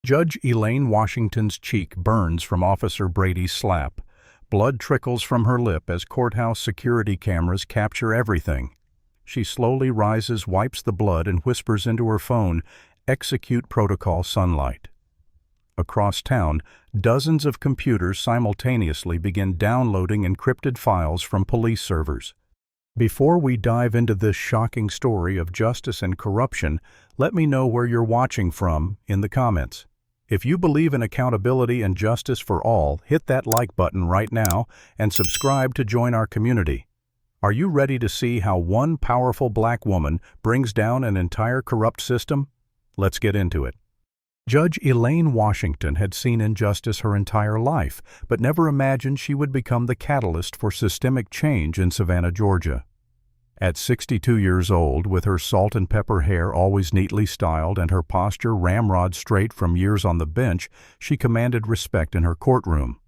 Judge Elaine Washington's cheek burns from Officer Brady's slap. Blood trickles from her lip as courthouse security cameras capture everything. She slowly rises, wipes the blood, and whispers into her phone, "Execute protocol sunlight." Across town, dozens of computers simultaneously begin downloading encrypted files from police servers. Before we dive into this shocking story of justice and corruption, let me know where you're watching from in the comments. If you believe in accountability and justice for all, hit that like button right now and subscribe to join our community. Are you ready to see how one powerful black woman brings down an entire corrupt system? Let's get into it. Judge Elaine Washington had seen injustice her entire life, but never imagined she would become the catalyst for systemic change in Savannah, Georgia. At 62 years old, with her salt and pepper hair always neatly styled and her posture ramrod straight from years on the bench, she commanded respect in her courtroom.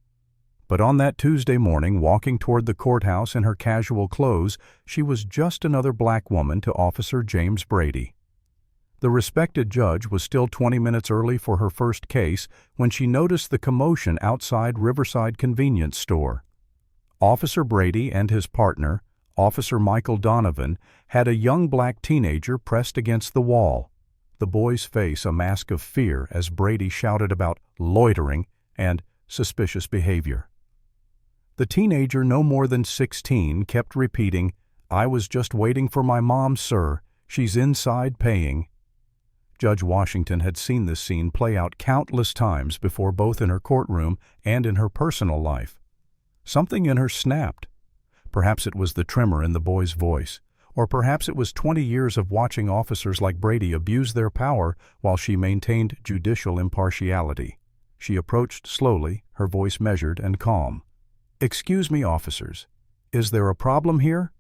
But on that Tuesday morning, walking toward the courthouse in her casual clothes, she was just another black woman to Officer James Brady. The respected judge was still 20 minutes early for her first case when she noticed the commotion outside Riverside Convenience Store. Officer Brady and his partner, Officer Michael Donovan, had a young black teenager pressed against the wall, the boy's face a mask of fear as Brady shouted about loitering and suspicious behavior. The teenager, no more than 16, kept repeating, "I was just waiting for my mom, sir. She's inside paying." Judge Washington had seen this scene play out countless times before, both in her courtroom and in her personal life. Something in her snapped. Perhaps it was the tremor in the boy's voice, or perhaps it was 20 years of watching officers like Brady abuse their power while she maintained judicial impartiality. She approached slowly, her voice measured and calm. "Excuse me, officers. Is there a problem here?"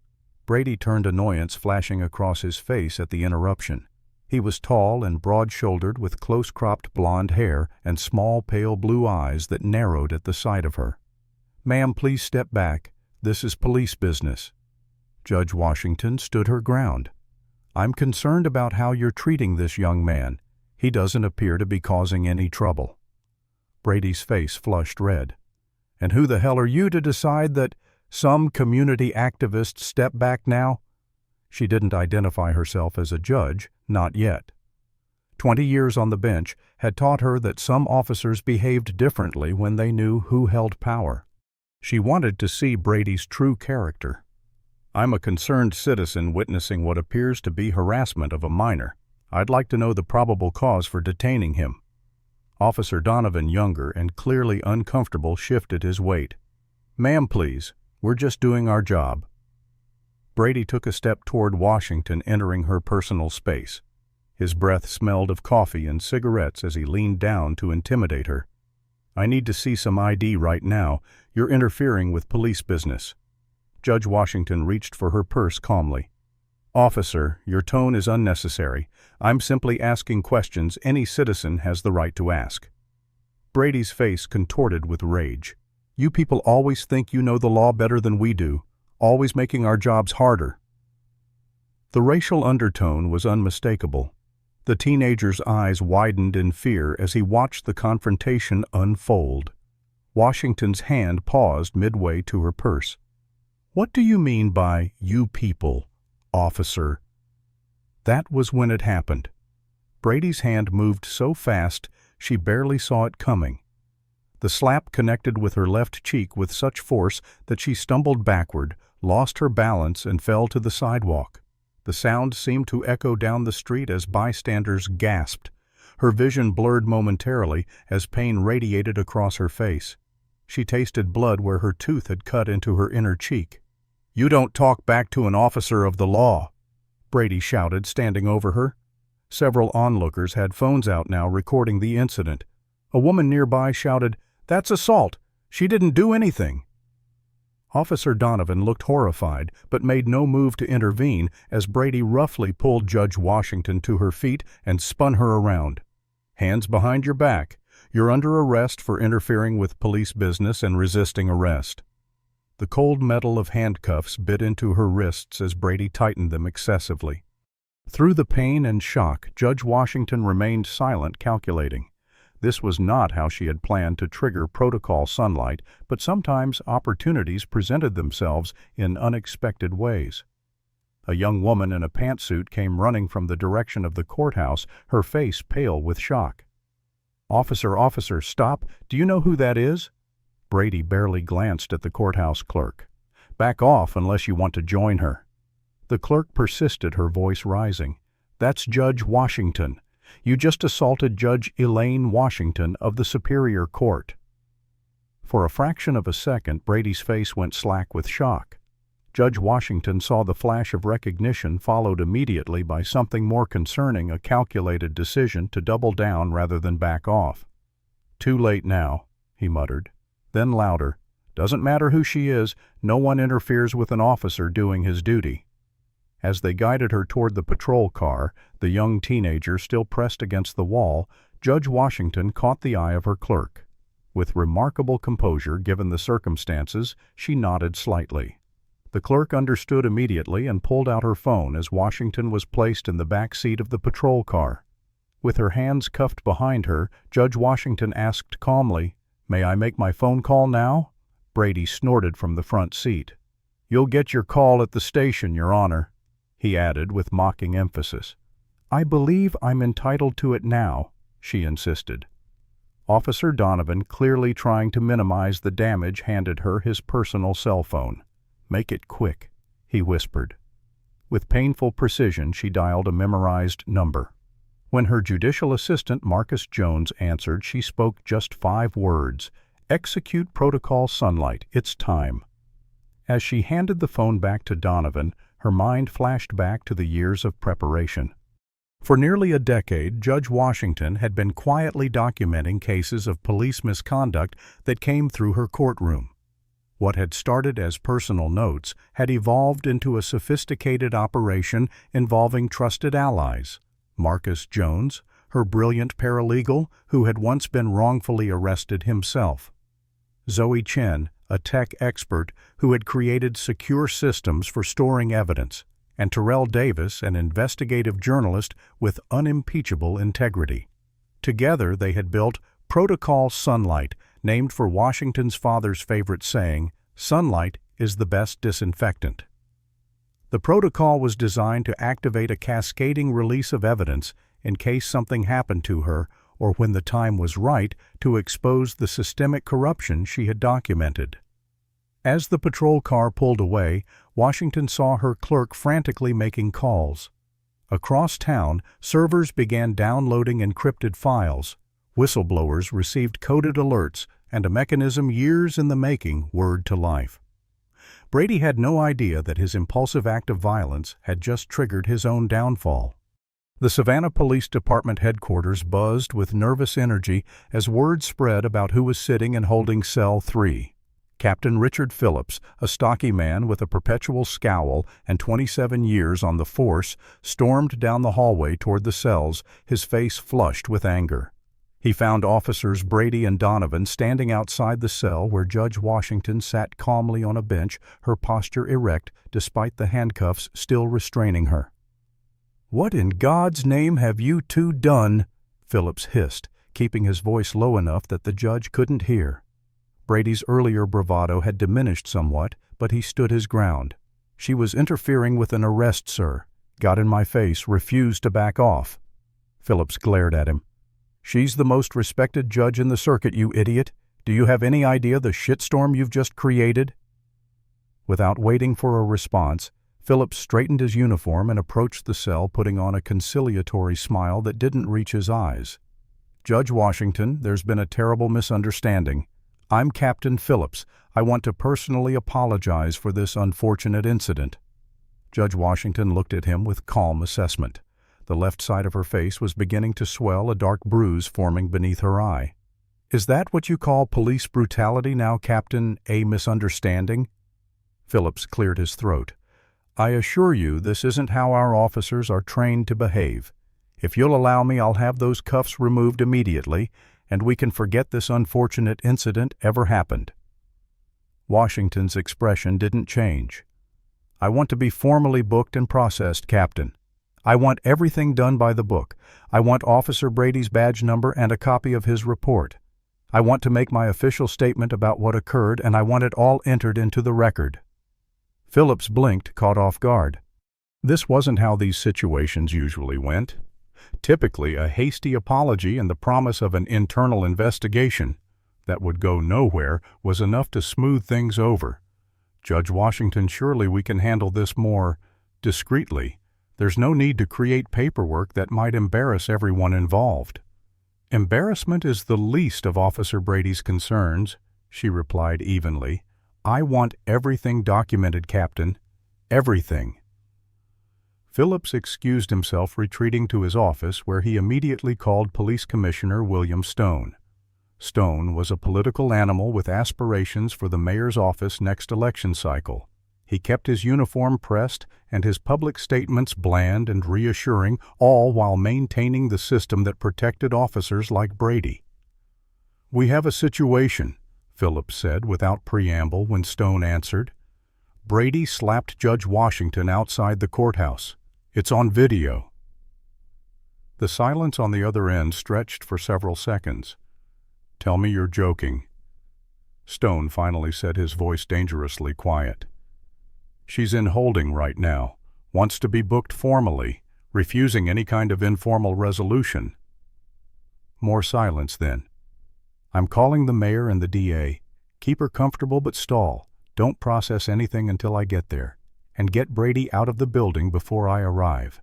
Brady turned, annoyance flashing across his face at the interruption. He was tall and broad-shouldered with close-cropped blonde hair and small, pale blue eyes that narrowed at the sight of her. "Ma'am, please step back. This is police business." Judge Washington stood her ground. "I'm concerned about how you're treating this young man. He doesn't appear to be causing any trouble." Brady's face flushed red. "And who the hell are you to decide that some community activist step back now?" She didn't identify herself as a judge, not yet. 20 years on the bench had taught her that some officers behaved differently when they knew who held power. She wanted to see Brady's true character. "I'm a concerned citizen witnessing what appears to be harassment of a minor. I'd like to know the probable cause for detaining him." Officer Donovan, younger and clearly uncomfortable, shifted his weight. "Ma'am, please. We're just doing our job." Brady took a step toward Washington, entering her personal space. His breath smelled of coffee and cigarettes as he leaned down to intimidate her. "I need to see some ID right now. You're interfering with police business." Judge Washington reached for her purse calmly. "Officer, your tone is unnecessary. I'm simply asking questions any citizen has the right to ask." Brady's face contorted with rage. "You people always think you know the law better than we do, always making our jobs harder." The racial undertone was unmistakable. The teenager's eyes widened in fear as he watched the confrontation unfold. Washington's hand paused midway to her purse. "What do you mean by 'you people,' officer?" That was when it happened. Brady's hand moved so fast she barely saw it coming. The slap connected with her left cheek with such force that she stumbled backward, lost her balance, and fell to the sidewalk. The sound seemed to echo down the street as bystanders gasped. Her vision blurred momentarily as pain radiated across her face. She tasted blood where her tooth had cut into her inner cheek. "You don't talk back to an officer of the law," Brady shouted, standing over her. Several onlookers had phones out now recording the incident. A woman nearby shouted, "That's assault! She didn't do anything!" Officer Donovan looked horrified, but made no move to intervene as Brady roughly pulled Judge Washington to her feet and spun her around. "Hands behind your back. You're under arrest for interfering with police business and resisting arrest." The cold metal of handcuffs bit into her wrists as Brady tightened them excessively. Through the pain and shock, Judge Washington remained silent, calculating. This was not how she had planned to trigger protocol sunlight, but sometimes opportunities presented themselves in unexpected ways. A young woman in a pantsuit came running from the direction of the courthouse, her face pale with shock. Officer, stop! Do you know who that is?" Brady barely glanced at the courthouse clerk. "Back off unless you want to join her." The clerk persisted, her voice rising. "That's Judge Washington. You just assaulted Judge Elaine Washington of the Superior Court." For a fraction of a second, Brady's face went slack with shock. Judge Washington saw the flash of recognition followed immediately by something more concerning, a calculated decision to double down rather than back off. "Too late now," he muttered. Then louder, "Doesn't matter who she is, no one interferes with an officer doing his duty." As they guided her toward the patrol car, the young teenager still pressed against the wall, Judge Washington caught the eye of her clerk. With remarkable composure, given the circumstances, she nodded slightly. The clerk understood immediately and pulled out her phone as Washington was placed in the back seat of the patrol car. With her hands cuffed behind her, Judge Washington asked calmly, "May I make my phone call now?" Brady snorted from the front seat. "You'll get your call at the station, Your Honor," he added with mocking emphasis. "I believe I'm entitled to it now," she insisted. Officer Donovan, clearly trying to minimize the damage, handed her his personal cell phone. "Make it quick," he whispered. With painful precision, she dialed a memorized number. When her judicial assistant, Marcus Jones, answered, she spoke just 5 words. "Execute protocol sunlight. It's time." As she handed the phone back to Donovan, her mind flashed back to the years of preparation. For nearly a decade, Judge Washington had been quietly documenting cases of police misconduct that came through her courtroom. What had started as personal notes had evolved into a sophisticated operation involving trusted allies. Marcus Jones, her brilliant paralegal, who had once been wrongfully arrested himself. Zoe Chen, a tech expert who had created secure systems for storing evidence, and Terrell Davis, an investigative journalist with unimpeachable integrity. Together they had built Protocol Sunlight, named for Washington's father's favorite saying, "Sunlight is the best disinfectant." The protocol was designed to activate a cascading release of evidence in case something happened to her, or when the time was right, to expose the systemic corruption she had documented. As the patrol car pulled away, Washington saw her clerk frantically making calls. Across town, servers began downloading encrypted files. Whistleblowers received coded alerts, and a mechanism years in the making whirred to life. Brady had no idea that his impulsive act of violence had just triggered his own downfall. The Savannah Police Department headquarters buzzed with nervous energy as word spread about who was sitting and holding Cell 3. Captain Richard Phillips, a stocky man with a perpetual scowl and 27 years on the force, stormed down the hallway toward the cells, his face flushed with anger. He found Officers Brady and Donovan standing outside the cell where Judge Washington sat calmly on a bench, her posture erect despite the handcuffs still restraining her. "What in God's name have you two done?" Phillips hissed, keeping his voice low enough that the judge couldn't hear. Brady's earlier bravado had diminished somewhat, but he stood his ground. "She was interfering with an arrest, sir. Got in my face, refused to back off." Phillips glared at him. "She's the most respected judge in the circuit, you idiot. Do you have any idea the shitstorm you've just created?" Without waiting for a response, Phillips straightened his uniform and approached the cell, putting on a conciliatory smile that didn't reach his eyes. "Judge Washington, there's been a terrible misunderstanding. I'm Captain Phillips. I want to personally apologize for this unfortunate incident." Judge Washington looked at him with calm assessment. The left side of her face was beginning to swell, a dark bruise forming beneath her eye. "Is that what you call police brutality now, Captain? A misunderstanding?" Phillips cleared his throat. "I assure you this isn't how our officers are trained to behave. If you'll allow me, I'll have those cuffs removed immediately, and we can forget this unfortunate incident ever happened." Washington's expression didn't change. "I want to be formally booked and processed, Captain. I want everything done by the book. I want Officer Brady's badge number and a copy of his report. I want to make my official statement about what occurred, and I want it all entered into the record." Phillips blinked, caught off guard. This wasn't how these situations usually went. Typically, a hasty apology and the promise of an internal investigation that would go nowhere was enough to smooth things over. "Judge Washington, surely we can handle this more discreetly. There's no need to create paperwork that might embarrass everyone involved." "Embarrassment is the least of Officer Brady's concerns," she replied evenly. "I want everything documented, Captain. Everything." Phillips excused himself, retreating to his office, where he immediately called Police Commissioner William Stone. Stone was a political animal with aspirations for the mayor's office next election cycle. He kept his uniform pressed and his public statements bland and reassuring, all while maintaining the system that protected officers like Brady. "We have a situation," Phillips said without preamble when Stone answered. "Brady slapped Judge Washington outside the courthouse. It's on video." The silence on the other end stretched for several seconds. "Tell me you're joking." Stone finally said, his voice dangerously quiet. "She's in holding right now, wants to be booked formally, refusing any kind of informal resolution." More silence then. "I'm calling the mayor and the DA. Keep her comfortable but stall. Don't process anything until I get there. And get Brady out of the building before I arrive."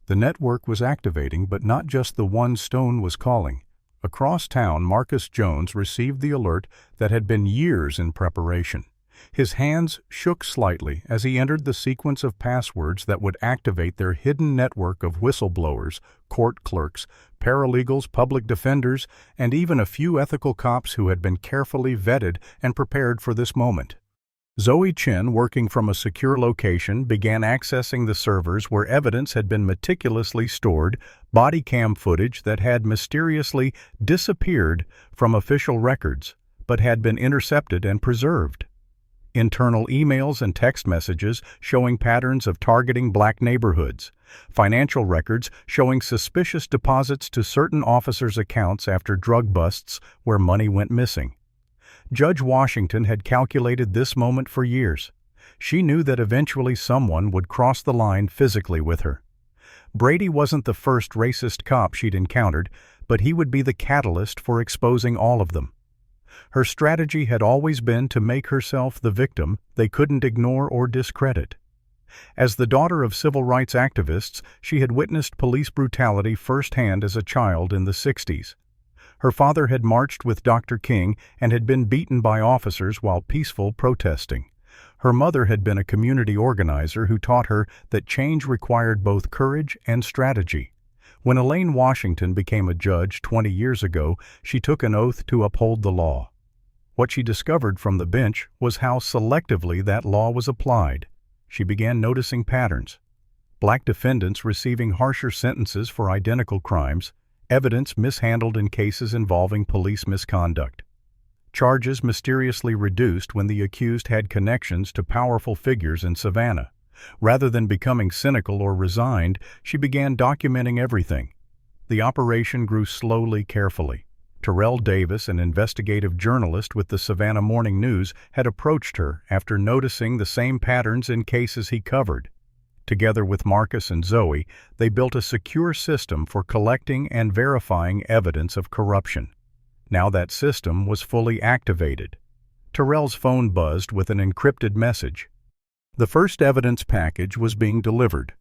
The network was activating, but not just the one Stone was calling. Across town, Marcus Jones received the alert that had been years in preparation. His hands shook slightly as he entered the sequence of passwords that would activate their hidden network of whistleblowers, court clerks, paralegals, public defenders, and even a few ethical cops who had been carefully vetted and prepared for this moment. Zoe Chin, working from a secure location, began accessing the servers where evidence had been meticulously stored, body cam footage that had mysteriously disappeared from official records, but had been intercepted and preserved. Internal emails and text messages showing patterns of targeting black neighborhoods, financial records showing suspicious deposits to certain officers' accounts after drug busts where money went missing. Judge Washington had calculated this moment for years. She knew that eventually someone would cross the line physically with her. Brady wasn't the first racist cop she'd encountered, but he would be the catalyst for exposing all of them. Her strategy had always been to make herself the victim they couldn't ignore or discredit. As the daughter of civil rights activists, she had witnessed police brutality firsthand as a child in the 60s. Her father had marched with Dr. King and had been beaten by officers while peaceful protesting. Her mother had been a community organizer who taught her that change required both courage and strategy. When Elaine Washington became a judge 20 years ago, she took an oath to uphold the law. What she discovered from the bench was how selectively that law was applied. She began noticing patterns. Black defendants receiving harsher sentences for identical crimes, evidence mishandled in cases involving police misconduct. Charges mysteriously reduced when the accused had connections to powerful figures in Savannah. Rather than becoming cynical or resigned, she began documenting everything. The operation grew slowly, carefully. Terrell Davis, an investigative journalist with the Savannah Morning News, had approached her after noticing the same patterns in cases he covered. Together with Marcus and Zoe, they built a secure system for collecting and verifying evidence of corruption. Now that system was fully activated. Terrell's phone buzzed with an encrypted message. The first evidence package was being delivered.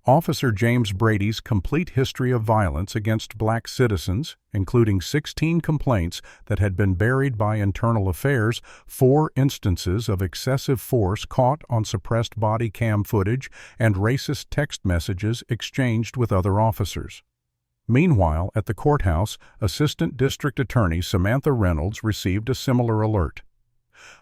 Officer James Brady's complete history of violence against black citizens, including 16 complaints that had been buried by internal affairs, 4 instances of excessive force caught on suppressed body cam footage, and racist text messages exchanged with other officers. Meanwhile, at the courthouse, Assistant District Attorney Samantha Reynolds received a similar alert.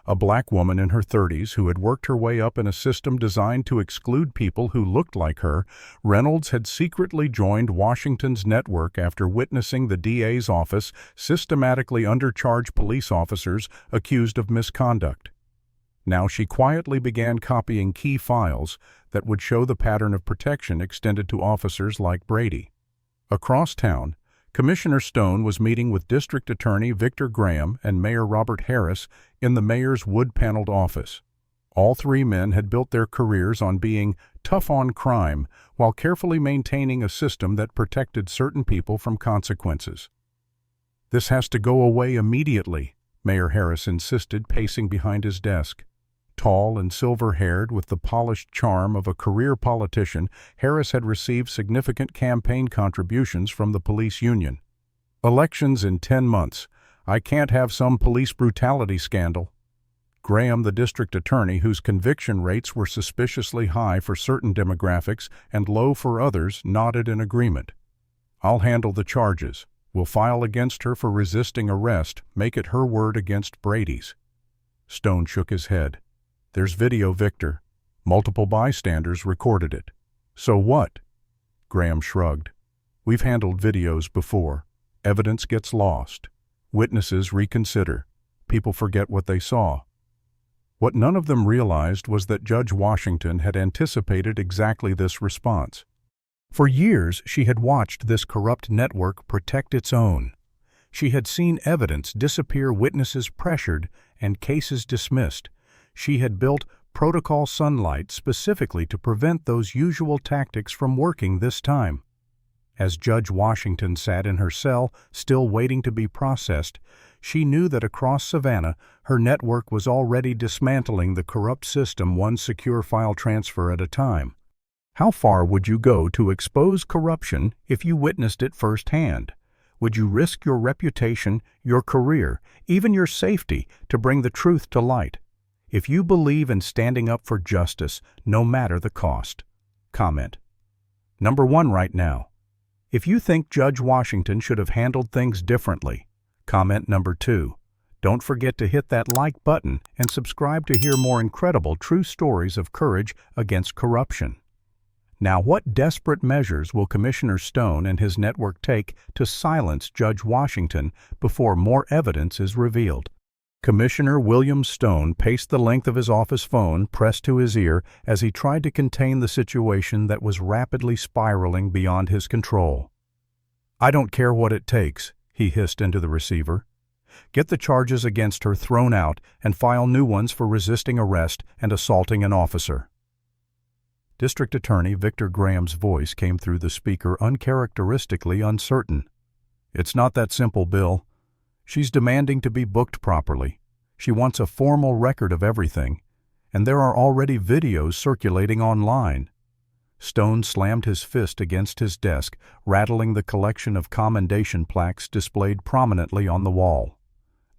A black woman in her 30s who had worked her way up in a system designed to exclude people who looked like her, Reynolds had secretly joined Washington's network after witnessing the DA's office systematically undercharge police officers accused of misconduct. Now she quietly began copying key files that would show the pattern of protection extended to officers like Brady. Across town, Commissioner Stone was meeting with District Attorney Victor Graham and Mayor Robert Harris in the mayor's wood-paneled office. All three men had built their careers on being tough on crime while carefully maintaining a system that protected certain people from consequences. "This has to go away immediately," Mayor Harris insisted, pacing behind his desk. Tall and silver-haired, with the polished charm of a career politician, Harris had received significant campaign contributions from the police union. "Elections in 10 months. I can't have some police brutality scandal." Graham, the district attorney, whose conviction rates were suspiciously high for certain demographics and low for others, nodded in agreement. "I'll handle the charges. We'll file against her for resisting arrest, make it her word against Brady's." Stone shook his head. "There's video, Victor. Multiple bystanders recorded it." "So what?" Graham shrugged. "We've handled videos before. Evidence gets lost. Witnesses reconsider. People forget what they saw." What none of them realized was that Judge Washington had anticipated exactly this response. For years, she had watched this corrupt network protect its own. She had seen evidence disappear, witnesses pressured, and cases dismissed. She had built Protocol Sunlight specifically to prevent those usual tactics from working this time. As Judge Washington sat in her cell, still waiting to be processed, she knew that across Savannah, her network was already dismantling the corrupt system, one secure file transfer at a time. How far would you go to expose corruption if you witnessed it firsthand? Would you risk your reputation, your career, even your safety to bring the truth to light? If you believe in standing up for justice, no matter the cost. Comment. Number 1 right now. If you think Judge Washington should have handled things differently. Comment number 2. Don't forget to hit that like button and subscribe to hear more incredible true stories of courage against corruption. Now, what desperate measures will Commissioner Stone and his network take to silence Judge Washington before more evidence is revealed? Commissioner William Stone paced the length of his office phone pressed to his ear as he tried to contain the situation that was rapidly spiraling beyond his control. "I don't care what it takes," he hissed into the receiver. "Get the charges against her thrown out and file new ones for resisting arrest and assaulting an officer." District Attorney Victor Graham's voice came through the speaker, uncharacteristically uncertain. "It's not that simple, Bill. She's demanding to be booked properly. She wants a formal record of everything, and there are already videos circulating online." Stone slammed his fist against his desk, rattling the collection of commendation plaques displayed prominently on the wall.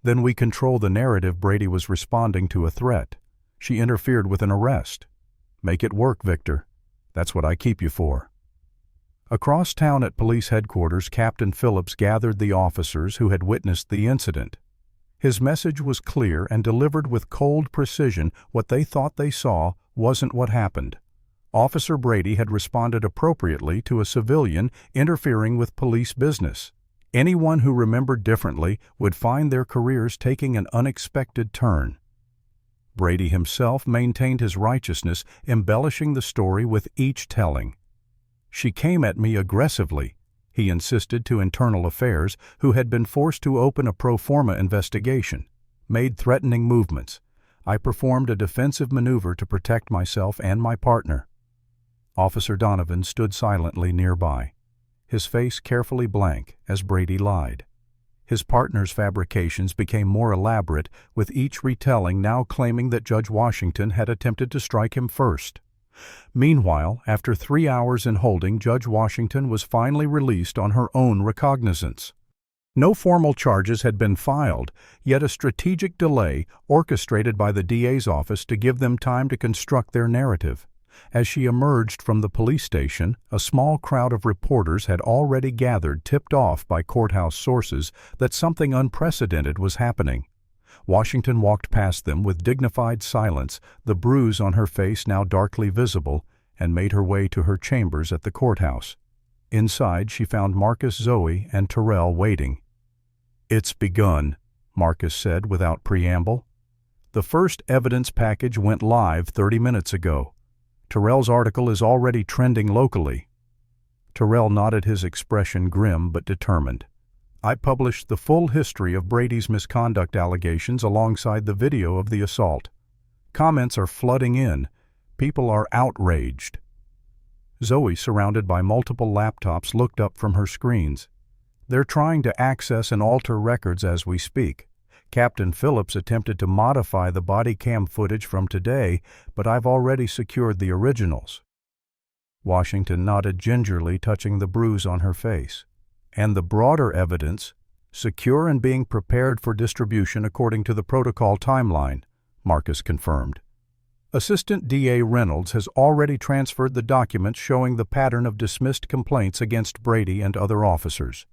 "Then we control the narrative Brady was responding to a threat. She interfered with an arrest. Make it work, Victor. That's what I keep you for." Across town at police headquarters, Captain Phillips gathered the officers who had witnessed the incident. His message was clear and delivered with cold precision. What they thought they saw wasn't what happened. Officer Brady had responded appropriately to a civilian interfering with police business. Anyone who remembered differently would find their careers taking an unexpected turn. Brady himself maintained his righteousness, embellishing the story with each telling. "She came at me aggressively," he insisted to Internal Affairs, who had been forced to open a pro forma investigation. "Made threatening movements. I performed a defensive maneuver to protect myself and my partner." Officer Donovan stood silently nearby, his face carefully blank as Brady lied. His partner's fabrications became more elaborate, with each retelling now claiming that Judge Washington had attempted to strike him first. Meanwhile, after 3 hours in holding, Judge Washington was finally released on her own recognizance. No formal charges had been filed, yet a strategic delay orchestrated by the DA's office to give them time to construct their narrative. As she emerged from the police station, a small crowd of reporters had already gathered, tipped off by courthouse sources that something unprecedented was happening. Washington walked past them with dignified silence, the bruise on her face now darkly visible, and made her way to her chambers at the courthouse. Inside, she found Marcus, Zoe, and Terrell waiting. "It's begun," Marcus said without preamble. The first evidence package went live 30 minutes ago. Terrell's article is already trending locally. Terrell nodded, his expression grim but determined. I published the full history of Brady's misconduct allegations alongside the video of the assault. Comments are flooding in. People are outraged. Zoe, surrounded by multiple laptops, looked up from her screens. They're trying to access and alter records as we speak. Captain Phillips attempted to modify the body cam footage from today, but I've already secured the originals. Washington nodded gingerly, touching the bruise on her face. And the broader evidence, secure and being prepared for distribution according to the protocol timeline, Marcus confirmed. Assistant DA Reynolds has already transferred the documents showing the pattern of dismissed complaints against Brady and other officers.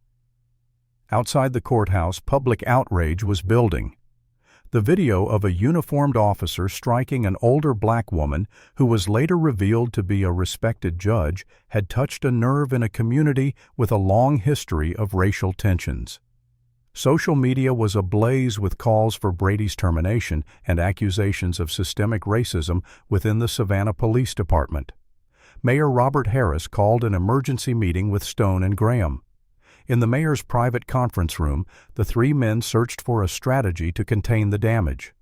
Outside the courthouse, public outrage was building. The video of a uniformed officer striking an older black woman, who was later revealed to be a respected judge, had touched a nerve in a community with a long history of racial tensions. Social media was ablaze with calls for Brady's termination and accusations of systemic racism within the Savannah Police Department. Mayor Robert Harris called an emergency meeting with Stone and Graham. In the mayor's private conference room, the three men searched for a strategy to contain the damage.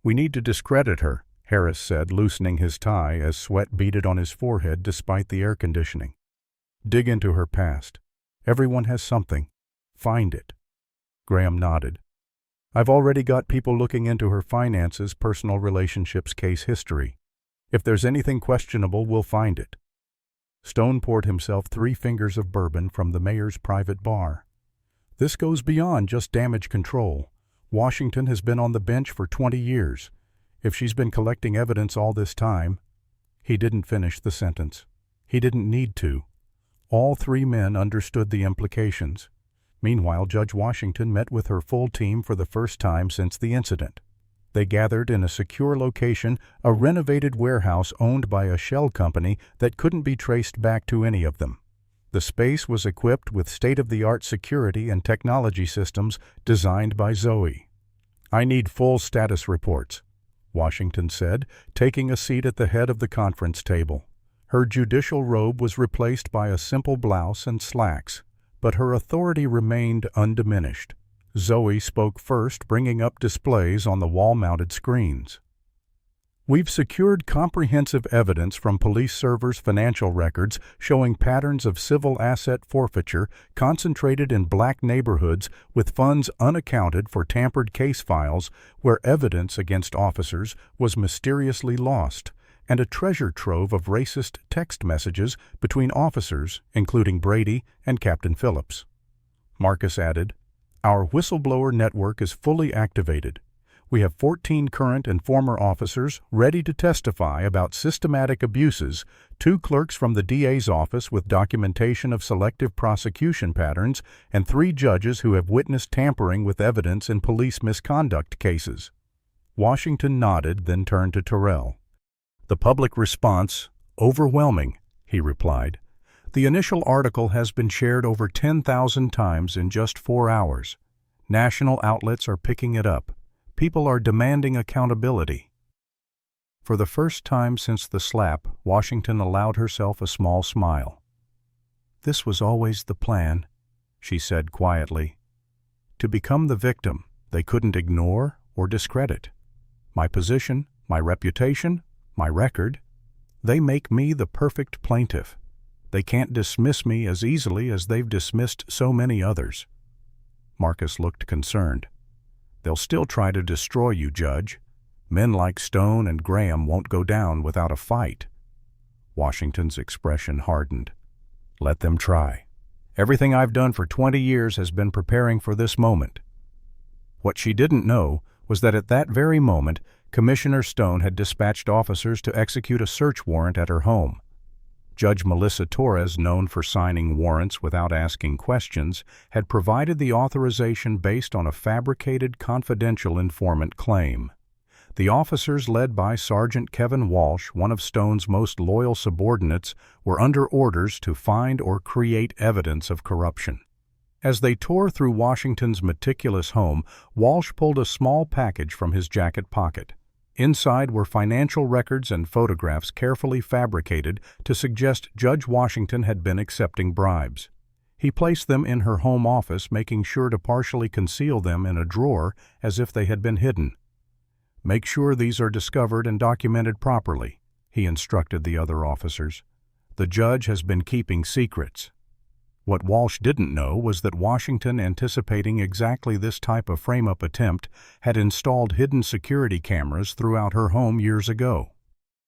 We need to discredit her, Harris said, loosening his tie as sweat beaded on his forehead despite the air conditioning. Dig into her past. Everyone has something. Find it. Graham nodded. I've already got people looking into her finances, personal relationships, case history. If there's anything questionable, we'll find it. Stone poured himself 3 fingers of bourbon from the mayor's private bar. This goes beyond just damage control. Washington has been on the bench for 20 years. If she's been collecting evidence all this time— He didn't finish the sentence. He didn't need to. All 3 men understood the implications. Meanwhile, Judge Washington met with her full team for the first time since the incident. They gathered in a secure location, a renovated warehouse owned by a shell company that couldn't be traced back to any of them. The space was equipped with state-of-the-art security and technology systems designed by Zoe. I need full status reports, Washington said, taking a seat at the head of the conference table. Her judicial robe was replaced by a simple blouse and slacks, but her authority remained undiminished. Zoe spoke first, bringing up displays on the wall-mounted screens. We've secured comprehensive evidence from police servers' financial records showing patterns of civil asset forfeiture concentrated in black neighborhoods with funds unaccounted for, tampered case files where evidence against officers was mysteriously lost, and a treasure trove of racist text messages between officers, including Brady and Captain Phillips. Marcus added, Our whistleblower network is fully activated. We have 14 current and former officers ready to testify about systematic abuses, 2 clerks from the DA's office with documentation of selective prosecution patterns, and 3 judges who have witnessed tampering with evidence in police misconduct cases. Washington nodded, then turned to Terrell. The public response, overwhelming, he replied. The initial article has been shared over 10,000 times in just 4 hours. National outlets are picking it up. People are demanding accountability. For the first time since the slap, Washington allowed herself a small smile. This was always the plan, she said quietly. To become the victim they couldn't ignore or discredit. My position, my reputation, my record, they make me the perfect plaintiff. They can't dismiss me as easily as they've dismissed so many others. Marcus looked concerned. They'll still try to destroy you, Judge. Men like Stone and Graham won't go down without a fight. Washington's expression hardened. Let them try. Everything I've done for 20 years has been preparing for this moment. What she didn't know was that at that very moment, Commissioner Stone had dispatched officers to execute a search warrant at her home. Judge Melissa Torres, known for signing warrants without asking questions, had provided the authorization based on a fabricated confidential informant claim. The officers, led by Sergeant Kevin Walsh, one of Stone's most loyal subordinates, were under orders to find or create evidence of corruption. As they tore through Washington's meticulous home, Walsh pulled a small package from his jacket pocket. Inside were financial records and photographs carefully fabricated to suggest Judge Washington had been accepting bribes. He placed them in her home office, making sure to partially conceal them in a drawer as if they had been hidden. "Make sure these are discovered and documented properly," he instructed the other officers. "The judge has been keeping secrets." What Walsh didn't know was that Washington, anticipating exactly this type of frame-up attempt, had installed hidden security cameras throughout her home years ago.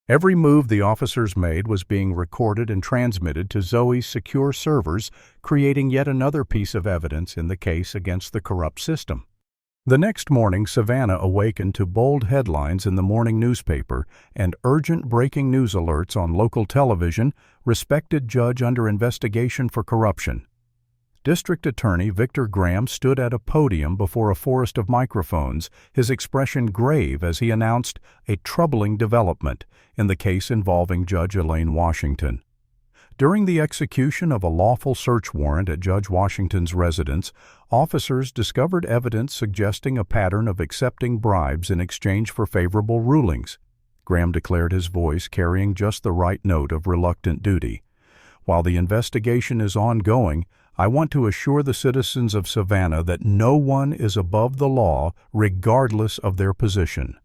Every move the officers made was being recorded and transmitted to Zoe's secure servers, creating yet another piece of evidence in the case against the corrupt system. The next morning, Savannah awakened to bold headlines in the morning newspaper and urgent breaking news alerts on local television: "Respected judge under investigation for corruption." District Attorney Victor Graham stood at a podium before a forest of microphones, his expression grave as he announced a troubling development in the case involving Judge Elaine Washington. During the execution of a lawful search warrant at Judge Washington's residence, officers discovered evidence suggesting a pattern of accepting bribes in exchange for favorable rulings. Graham declared, his voice carrying just the right note of reluctant duty. "While the investigation is ongoing, I want to assure the citizens of Savannah that no one is above the law, regardless of their position."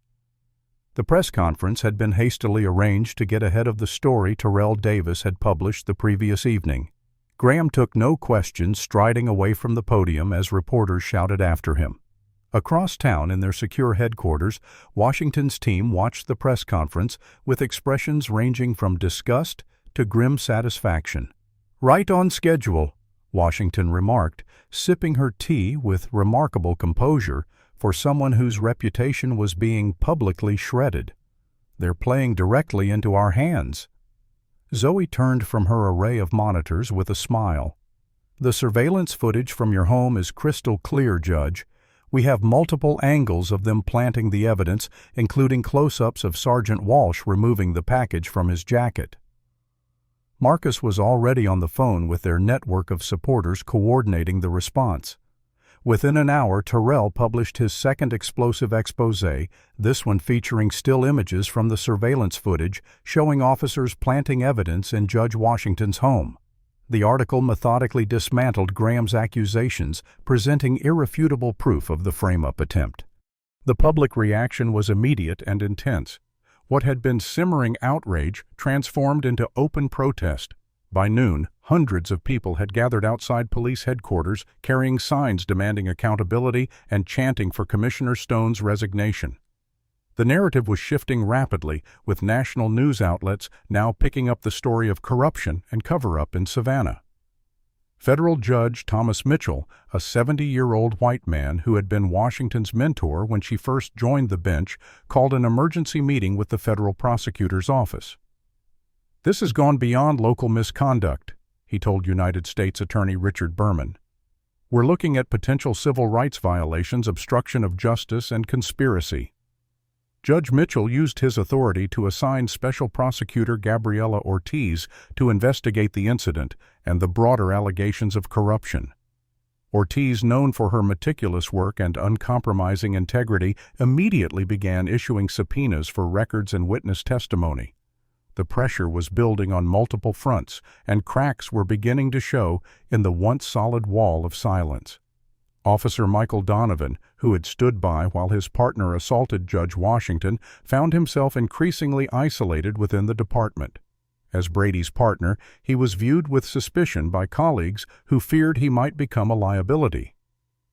The press conference had been hastily arranged to get ahead of the story Terrell Davis had published the previous evening. Graham took no questions, striding away from the podium as reporters shouted after him. Across town in their secure headquarters, Washington's team watched the press conference with expressions ranging from disgust to grim satisfaction. "Right on schedule," Washington remarked, sipping her tea with remarkable composure for someone whose reputation was being publicly shredded. "They're playing directly into our hands." Zoe turned from her array of monitors with a smile. "The surveillance footage from your home is crystal clear, Judge. We have multiple angles of them planting the evidence, including close-ups of Sergeant Walsh removing the package from his jacket." Marcus was already on the phone with their network of supporters coordinating the response. Within an hour, Terrell published his second explosive exposé, this one featuring still images from the surveillance footage showing officers planting evidence in Judge Washington's home. The article methodically dismantled Graham's accusations, presenting irrefutable proof of the frame-up attempt. The public reaction was immediate and intense. What had been simmering outrage transformed into open protest. By noon, hundreds of people had gathered outside police headquarters, carrying signs demanding accountability and chanting for Commissioner Stone's resignation. The narrative was shifting rapidly, with national news outlets now picking up the story of corruption and cover-up in Savannah. Federal Judge Thomas Mitchell, a 70-year-old white man who had been Washington's mentor when she first joined the bench, called an emergency meeting with the federal prosecutor's office. "This has gone beyond local misconduct," he told United States Attorney Richard Berman. "We're looking at potential civil rights violations, obstruction of justice, and conspiracy." Judge Mitchell used his authority to assign Special Prosecutor Gabriela Ortiz to investigate the incident and the broader allegations of corruption. Ortiz, known for her meticulous work and uncompromising integrity, immediately began issuing subpoenas for records and witness testimony. The pressure was building on multiple fronts, and cracks were beginning to show in the once solid wall of silence. Officer Michael Donovan, who had stood by while his partner assaulted Judge Washington, found himself increasingly isolated within the department. As Brady's partner, he was viewed with suspicion by colleagues who feared he might become a liability.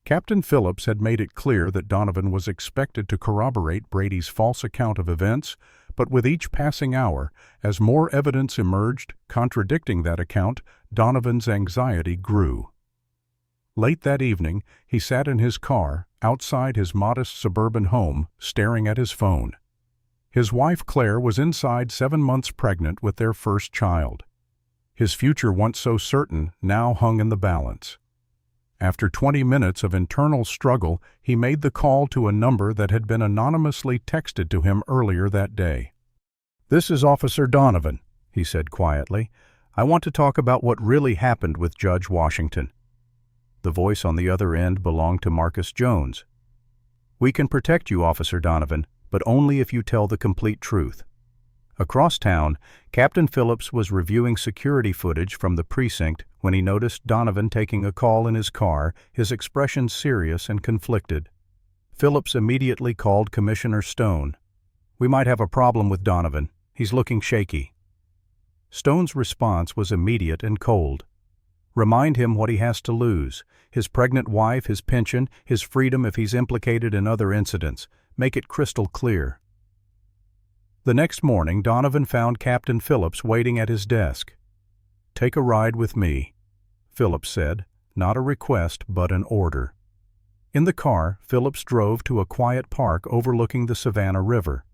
Captain Phillips had made it clear that Donovan was expected to corroborate Brady's false account of events, but with each passing hour, as more evidence emerged contradicting that account, Donovan's anxiety grew. Late that evening, he sat in his car, outside his modest suburban home, staring at his phone. His wife Claire was inside 7 months pregnant with their first child. His future, once so certain, now hung in the balance. After 20 minutes of internal struggle, he made the call to a number that had been anonymously texted to him earlier that day. "This is Officer Donovan," he said quietly. "I want to talk about what really happened with Judge Washington." The voice on the other end belonged to Marcus Jones. "We can protect you, Officer Donovan, but only if you tell the complete truth." Across town, Captain Phillips was reviewing security footage from the precinct when he noticed Donovan taking a call in his car, his expression serious and conflicted. Phillips immediately called Commissioner Stone. "We might have a problem with Donovan. He's looking shaky." Stone's response was immediate and cold. "Remind him what he has to lose: his pregnant wife, his pension, his freedom if he's implicated in other incidents. Make it crystal clear." The next morning, Donovan found Captain Phillips waiting at his desk. "Take a ride with me," Phillips said, not a request but an order. In the car, Phillips drove to a quiet park overlooking the Savannah River.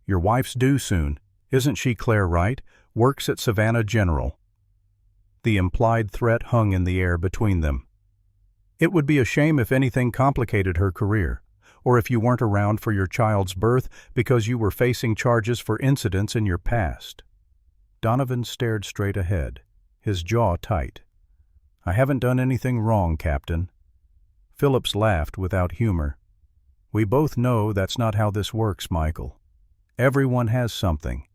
"Your wife's due soon. Isn't she, Claire Wright? Works at Savannah General." The implied threat hung in the air between them. "It would be a shame if anything complicated her career, or if you weren't around for your child's birth because you were facing charges for incidents in your past." Donovan stared straight ahead, his jaw tight. "I haven't done anything wrong, Captain." Phillips laughed without humor. "We both know that's not how this works, Michael. Everyone has something.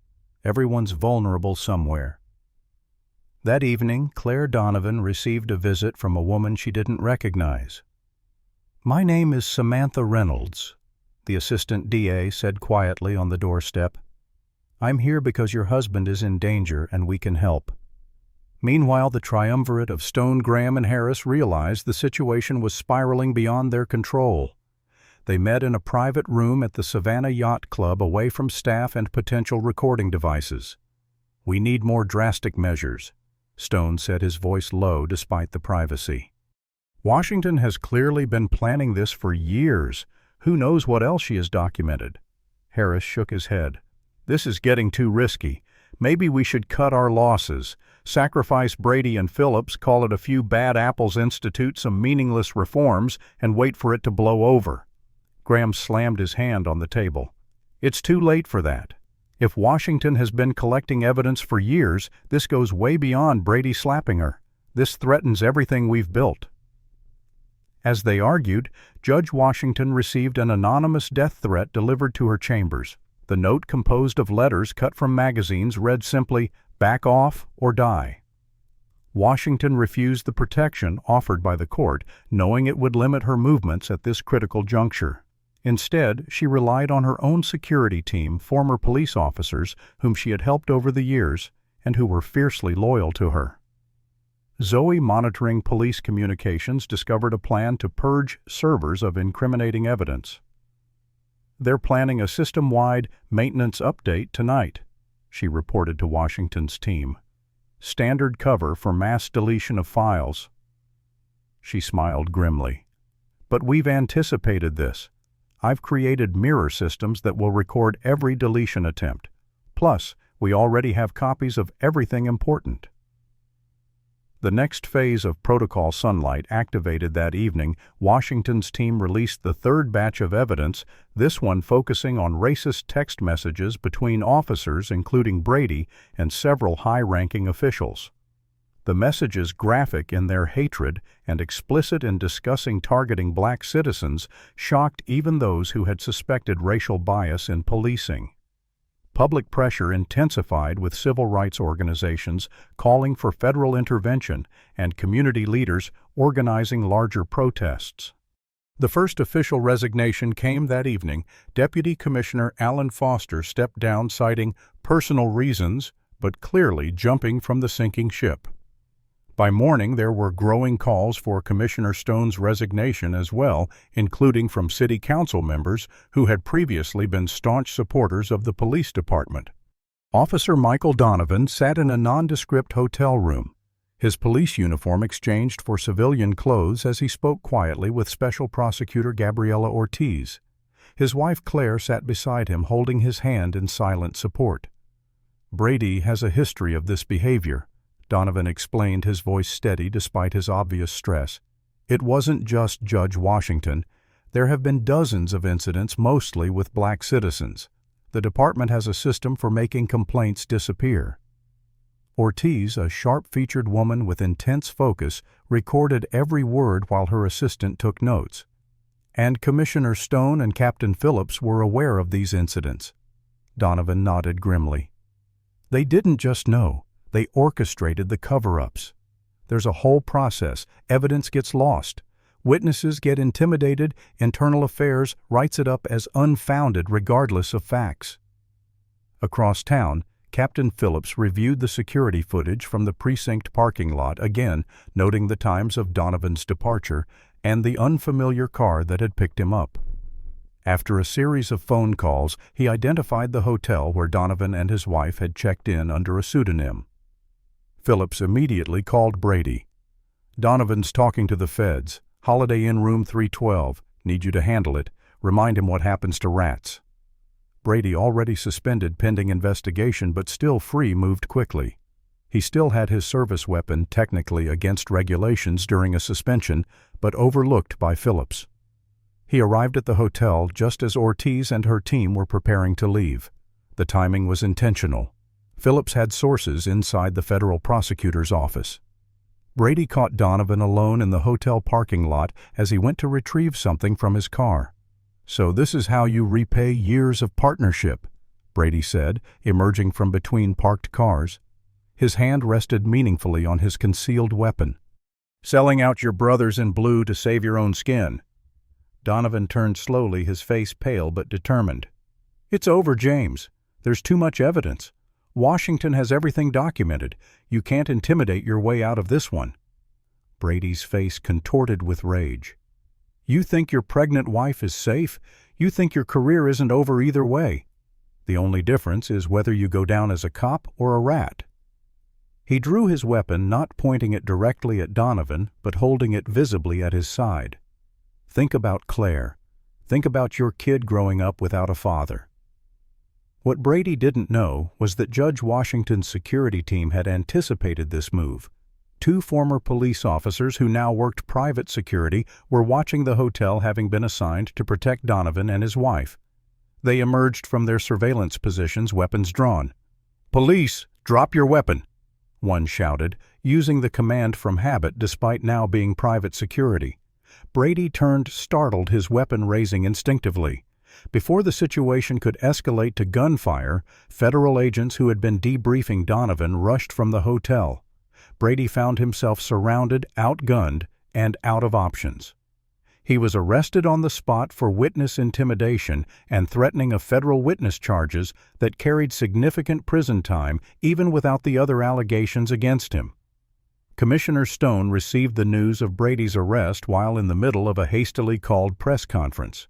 Everyone's vulnerable somewhere." That evening, Claire Donovan received a visit from a woman she didn't recognize. "My name is Samantha Reynolds," the assistant DA said quietly on the doorstep. "I'm here because your husband is in danger and we can help." Meanwhile, the triumvirate of Stone, Graham, and Harris realized the situation was spiraling beyond their control. They met in a private room at the Savannah Yacht Club away from staff and potential recording devices. "We need more drastic measures," Stone said, his voice low despite the privacy. "Washington has clearly been planning this for years. Who knows what else she has documented?" Harris shook his head. "This is getting too risky. Maybe we should cut our losses. Sacrifice Brady and Phillips, call it a few bad apples, institute some meaningless reforms, and wait for it to blow over." Graham slammed his hand on the table. "It's too late for that. If Washington has been collecting evidence for years, this goes way beyond Brady slapping her. This threatens everything we've built." As they argued, Judge Washington received an anonymous death threat delivered to her chambers. The note, composed of letters cut from magazines, read simply, "Back off or die." Washington refused the protection offered by the court, knowing it would limit her movements at this critical juncture. Instead, she relied on her own security team, former police officers whom she had helped over the years and who were fiercely loyal to her. Zoe, monitoring police communications, discovered a plan to purge servers of incriminating evidence. "They're planning a system-wide maintenance update tonight," she reported to Washington's team. "Standard cover for mass deletion of files." She smiled grimly. "But we've anticipated this. I've created mirror systems that will record every deletion attempt. Plus, we already have copies of everything important." The next phase of Protocol Sunlight activated that evening. Washington's team released the third batch of evidence, this one focusing on racist text messages between officers, including Brady, and several high-ranking officials. The messages, graphic in their hatred and explicit in discussing targeting black citizens, shocked even those who had suspected racial bias in policing. Public pressure intensified, with civil rights organizations calling for federal intervention and community leaders organizing larger protests. The first official resignation came that evening. Deputy Commissioner Alan Foster stepped down, citing personal reasons, but clearly jumping from the sinking ship. By morning, there were growing calls for Commissioner Stone's resignation as well, including from city council members who had previously been staunch supporters of the police department. Officer Michael Donovan sat in a nondescript hotel room, his police uniform exchanged for civilian clothes, as he spoke quietly with Special Prosecutor Gabriela Ortiz. His wife Claire sat beside him, holding his hand in silent support. "Brady has a history of this behavior," Donovan explained, his voice steady despite his obvious stress. "It wasn't just Judge Washington. There have been dozens of incidents, mostly with black citizens. The department has a system for making complaints disappear." Ortiz, a sharp-featured woman with intense focus, recorded every word while her assistant took notes. And Commissioner Stone and Captain Phillips were aware of these incidents. Donovan nodded grimly. They didn't just know, they orchestrated the cover-ups. There's a whole process. Evidence gets lost. Witnesses get intimidated. Internal Affairs writes it up as unfounded regardless of facts. Across town, Captain Phillips reviewed the security footage from the precinct parking lot again, noting the times of Donovan's departure and the unfamiliar car that had picked him up. After a series of phone calls, he identified the hotel where Donovan and his wife had checked in under a pseudonym. Phillips immediately called Brady. "Donovan's talking to the feds. Holiday Inn room 312. Need you to handle it. Remind him what happens to rats." Brady, already suspended pending investigation but still free, moved quickly. He still had his service weapon, technically against regulations during a suspension, but overlooked by Phillips. He arrived at the hotel just as Ortiz and her team were preparing to leave. The timing was intentional. Phillips had sources inside the federal prosecutor's office. Brady caught Donovan alone in the hotel parking lot as he went to retrieve something from his car. "So this is how you repay years of partnership," Brady said, emerging from between parked cars. His hand rested meaningfully on his concealed weapon. "Selling out your brothers in blue to save your own skin." Donovan turned slowly, his face pale but determined. "It's over, James. There's too much evidence. Washington has everything documented. You can't intimidate your way out of this one." Brady's face contorted with rage. "You think your pregnant wife is safe? You think your career isn't over either way. The only difference is whether you go down as a cop or a rat." He drew his weapon, not pointing it directly at Donovan, but holding it visibly at his side. "Think about Claire. Think about your kid growing up without a father." What Brady didn't know was that Judge Washington's security team had anticipated this move. 2 former police officers who now worked private security were watching the hotel, having been assigned to protect Donovan and his wife. They emerged from their surveillance positions, weapons drawn. "Police, drop your weapon," one shouted, using the command from habit despite now being private security. Brady turned startled, his weapon raising instinctively. Before the situation could escalate to gunfire, federal agents who had been debriefing Donovan rushed from the hotel. Brady found himself surrounded, outgunned, and out of options. He was arrested on the spot for witness intimidation and threatening of federal witness charges that carried significant prison time even without the other allegations against him. Commissioner Stone received the news of Brady's arrest while in the middle of a hastily called press conference.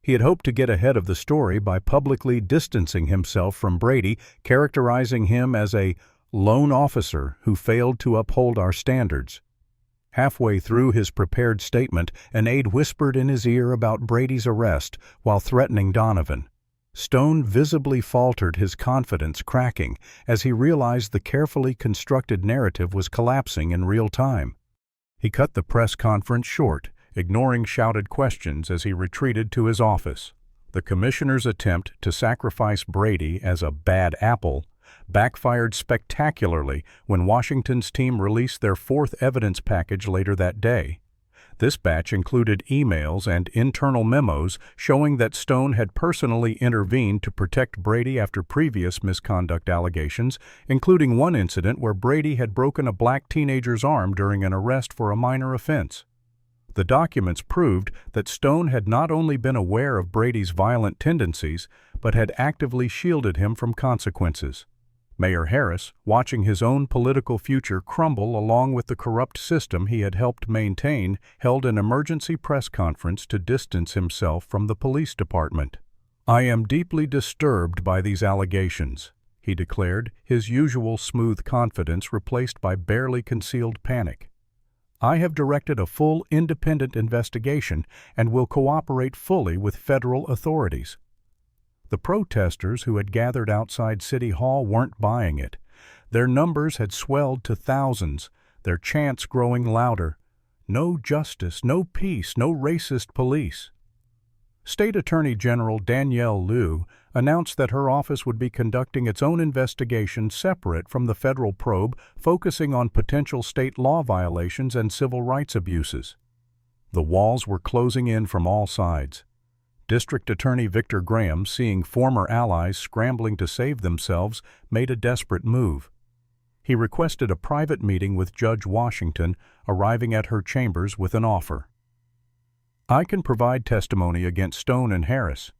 He had hoped to get ahead of the story by publicly distancing himself from Brady, characterizing him as a lone officer who failed to uphold our standards. Halfway through his prepared statement, an aide whispered in his ear about Brady's arrest while threatening Donovan. Stone visibly faltered, his confidence cracking, as he realized the carefully constructed narrative was collapsing in real time. He cut the press conference short, ignoring shouted questions as he retreated to his office. The commissioner's attempt to sacrifice Brady as a bad apple backfired spectacularly when Washington's team released their 4th evidence package later that day. This batch included emails and internal memos showing that Stone had personally intervened to protect Brady after previous misconduct allegations, including one incident where Brady had broken a black teenager's arm during an arrest for a minor offense. The documents proved that Stone had not only been aware of Brady's violent tendencies, but had actively shielded him from consequences. Mayor Harris, watching his own political future crumble along with the corrupt system he had helped maintain, held an emergency press conference to distance himself from the police department. "I am deeply disturbed by these allegations," he declared, his usual smooth confidence replaced by barely concealed panic. "I have directed a full independent investigation and will cooperate fully with federal authorities." The protesters who had gathered outside City Hall weren't buying it. Their numbers had swelled to thousands, their chants growing louder. No justice, no peace, no racist police. State Attorney General Danielle Liu announced that her office would be conducting its own investigation separate from the federal probe, focusing on potential state law violations and civil rights abuses. The walls were closing in from all sides. District Attorney Victor Graham, seeing former allies scrambling to save themselves, made a desperate move. He requested a private meeting with Judge Washington, arriving at her chambers with an offer. "I can provide testimony against Stone and Harris."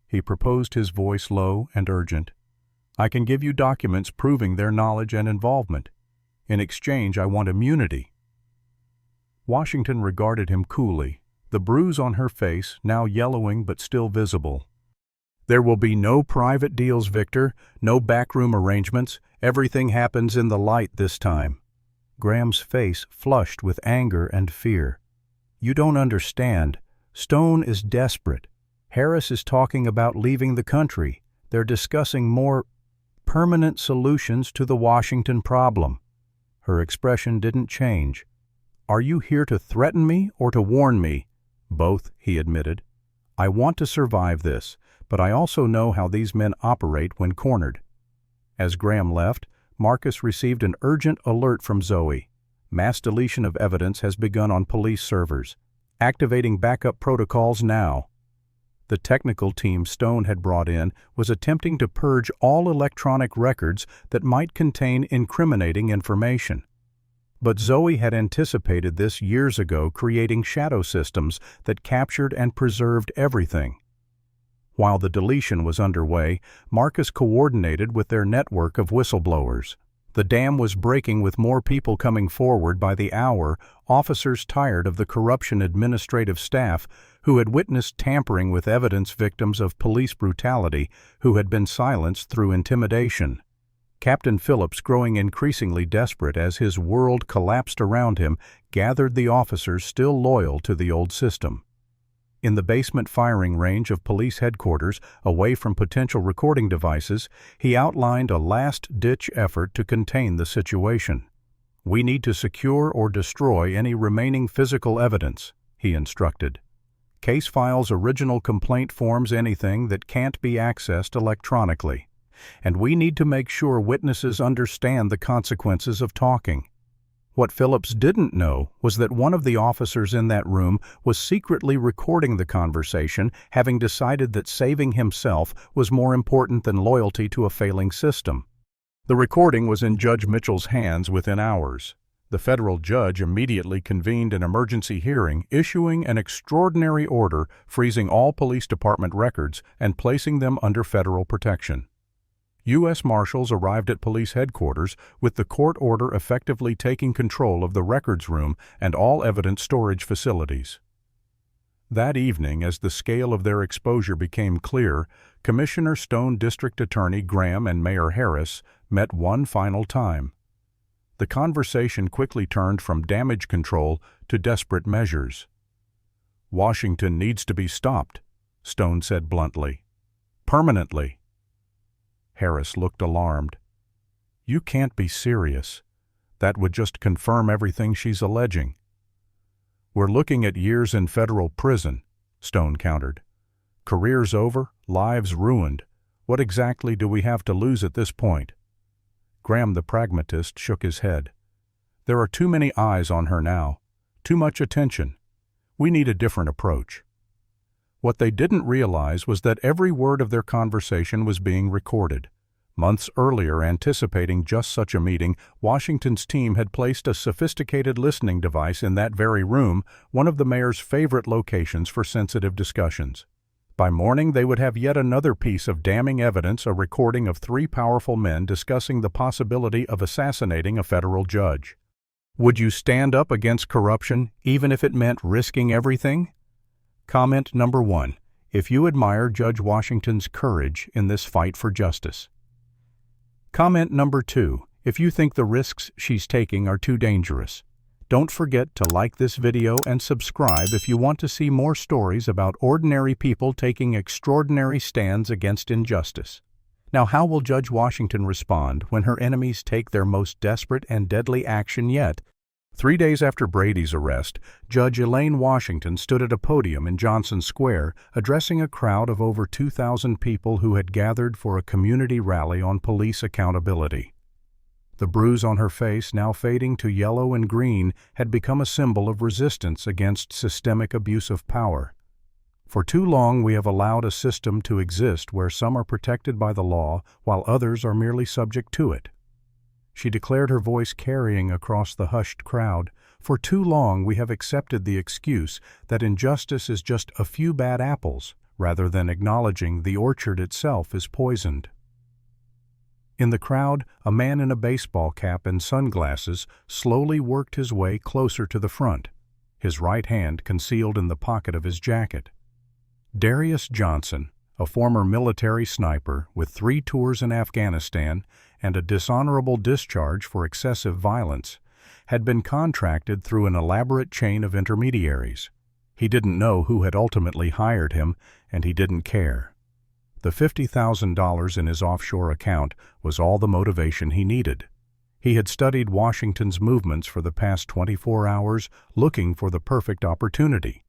He proposed, his voice low and urgent. "I can give you documents proving their knowledge and involvement. In exchange, I want immunity." Washington regarded him coolly, the bruise on her face now yellowing but still visible. "There will be no private deals, Victor, no backroom arrangements. Everything happens in the light this time." Graham's face flushed with anger and fear. "You don't understand. Stone is desperate. Harris is talking about leaving the country. They're discussing more permanent solutions to the Washington problem." Her expression didn't change. "Are you here to threaten me or to warn me?" "Both," he admitted. "I want to survive this, but I also know how these men operate when cornered." As Graham left, Marcus received an urgent alert from Zoe. Mass deletion of evidence has begun on police servers. Activating backup protocols now. The technical team Stone had brought in was attempting to purge all electronic records that might contain incriminating information. But Zoe had anticipated this years ago, creating shadow systems that captured and preserved everything. While the deletion was underway, Marcus coordinated with their network of whistleblowers. The dam was breaking, with more people coming forward by the hour, officers tired of the corruption administrative staff who had witnessed tampering with evidence, victims of police brutality who had been silenced through intimidation. Captain Phillips, growing increasingly desperate as his world collapsed around him, gathered the officers still loyal to the old system. In the basement firing range of police headquarters, away from potential recording devices, he outlined a last-ditch effort to contain the situation. "We need to secure or destroy any remaining physical evidence," he instructed. "Case files, original complaint forms, anything that can't be accessed electronically. And we need to make sure witnesses understand the consequences of talking." What Phillips didn't know was that one of the officers in that room was secretly recording the conversation, having decided that saving himself was more important than loyalty to a failing system. The recording was in Judge Mitchell's hands within hours. The federal judge immediately convened an emergency hearing, issuing an extraordinary order freezing all police department records and placing them under federal protection. U.S. Marshals arrived at police headquarters, with the court order effectively taking control of the records room and all evidence storage facilities. That evening, as the scale of their exposure became clear, Commissioner Stone, District Attorney Graham, and Mayor Harris met one final time. The conversation quickly turned from damage control to desperate measures. "Washington needs to be stopped," Stone said bluntly. "Permanently." Harris looked alarmed. "You can't be serious. That would just confirm everything she's alleging." "We're looking at years in federal prison," Stone countered. "Careers over, lives ruined. What exactly do we have to lose at this point?" Graham, the pragmatist, shook his head. "There are too many eyes on her now. Too much attention. We need a different approach." What they didn't realize was that every word of their conversation was being recorded. Months earlier, anticipating just such a meeting, Washington's team had placed a sophisticated listening device in that very room, one of the mayor's favorite locations for sensitive discussions. By morning, they would have yet another piece of damning evidence, a recording of 3 powerful men discussing the possibility of assassinating a federal judge. Would you stand up against corruption, even if it meant risking everything? Comment number 1. If you admire Judge Washington's courage in this fight for justice. Comment number 2. If you think the risks she's taking are too dangerous. Don't forget to like this video and subscribe if you want to see more stories about ordinary people taking extraordinary stands against injustice. Now, how will Judge Washington respond when her enemies take their most desperate and deadly action yet? 3 days after Brady's arrest, Judge Elaine Washington stood at a podium in Johnson Square addressing a crowd of over 2,000 people who had gathered for a community rally on police accountability. The bruise on her face, now fading to yellow and green, had become a symbol of resistance against systemic abuse of power. For too long we have allowed a system to exist where some are protected by the law while others are merely subject to it. She declared, her voice carrying across the hushed crowd. For too long we have accepted the excuse that injustice is just a few bad apples, rather than acknowledging the orchard itself is poisoned. In the crowd, a man in a baseball cap and sunglasses slowly worked his way closer to the front, his right hand concealed in the pocket of his jacket. Darius Johnson, a former military sniper with 3 tours in Afghanistan and a dishonorable discharge for excessive violence, had been contracted through an elaborate chain of intermediaries. He didn't know who had ultimately hired him, and he didn't care. The $50,000 in his offshore account was all the motivation he needed. He had studied Washington's movements for the past 24 hours, looking for the perfect opportunity.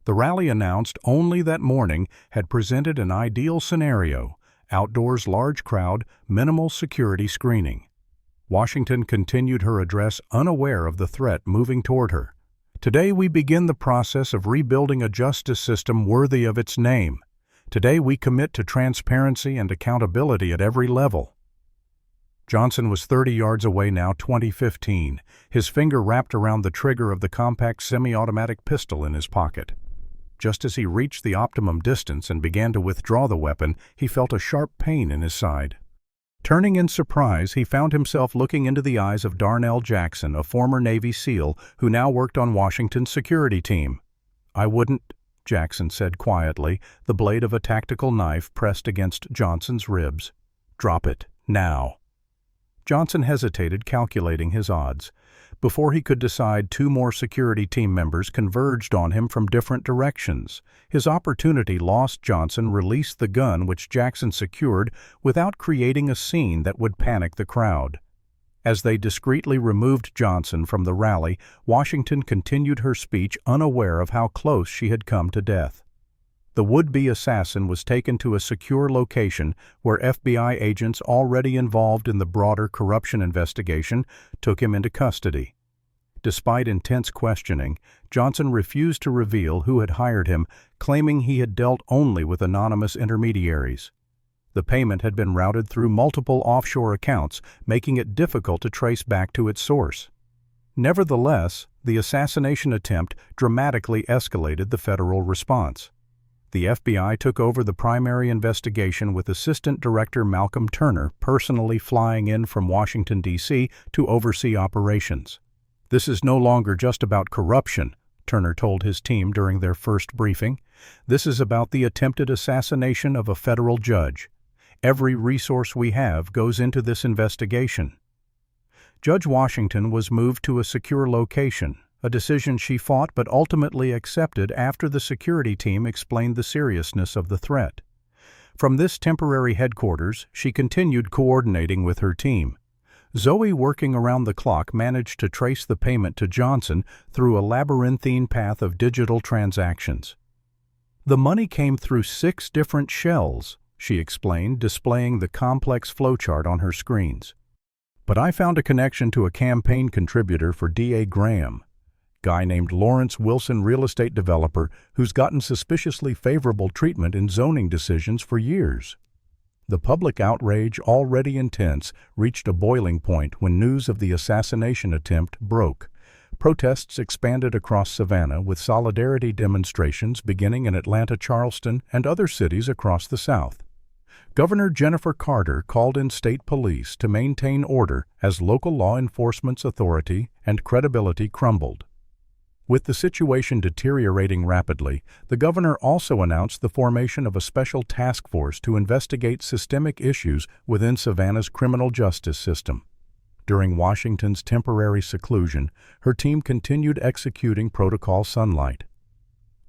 The rally, announced only that morning, had presented an ideal scenario: outdoors, large crowd, minimal security screening. Washington continued her address, unaware of the threat moving toward her. Today we begin the process of rebuilding a justice system worthy of its name. Today we commit to transparency and accountability at every level. Johnson was 30 yards away now, 2015, his finger wrapped around the trigger of the compact semi-automatic pistol in his pocket. Just as he reached the optimum distance and began to withdraw the weapon, he felt a sharp pain in his side. Turning in surprise, he found himself looking into the eyes of Darnell Jackson, a former Navy SEAL who now worked on Washington's security team. "I wouldn't," Jackson said quietly, the blade of a tactical knife pressed against Johnson's ribs. "Drop it, now." Johnson hesitated, calculating his odds. Before he could decide, 2 more security team members converged on him from different directions. His opportunity lost, Johnson released the gun which Jackson secured without creating a scene that would panic the crowd. As they discreetly removed Johnson from the rally, Washington continued her speech, unaware of how close she had come to death. The would-be assassin was taken to a secure location where FBI agents already involved in the broader corruption investigation took him into custody. Despite intense questioning, Johnson refused to reveal who had hired him, claiming he had dealt only with anonymous intermediaries. The payment had been routed through multiple offshore accounts, making it difficult to trace back to its source. Nevertheless, the assassination attempt dramatically escalated the federal response. The FBI took over the primary investigation, with Assistant Director Malcolm Turner personally flying in from Washington, D.C. to oversee operations. "This is no longer just about corruption," Turner told his team during their first briefing. "This is about the attempted assassination of a federal judge. Every resource we have goes into this investigation." Judge Washington was moved to a secure location, a decision she fought but ultimately accepted after the security team explained the seriousness of the threat. From this temporary headquarters, she continued coordinating with her team. Zoe, working around the clock, managed to trace the payment to Johnson through a labyrinthine path of digital transactions. "The money came through 6 different shells," she explained, displaying the complex flowchart on her screens. "But I found a connection to a campaign contributor for D.A. Graham, guy named Lawrence Wilson, real estate developer who's gotten suspiciously favorable treatment in zoning decisions for years." The public outrage, already intense, reached a boiling point when news of the assassination attempt broke. Protests expanded across Savannah, with solidarity demonstrations beginning in Atlanta, Charleston, and other cities across the South. Governor Jennifer Carter called in state police to maintain order as local law enforcement's authority and credibility crumbled. With the situation deteriorating rapidly, the governor also announced the formation of a special task force to investigate systemic issues within Savannah's criminal justice system. During Washington's temporary seclusion, her team continued executing Protocol Sunlight.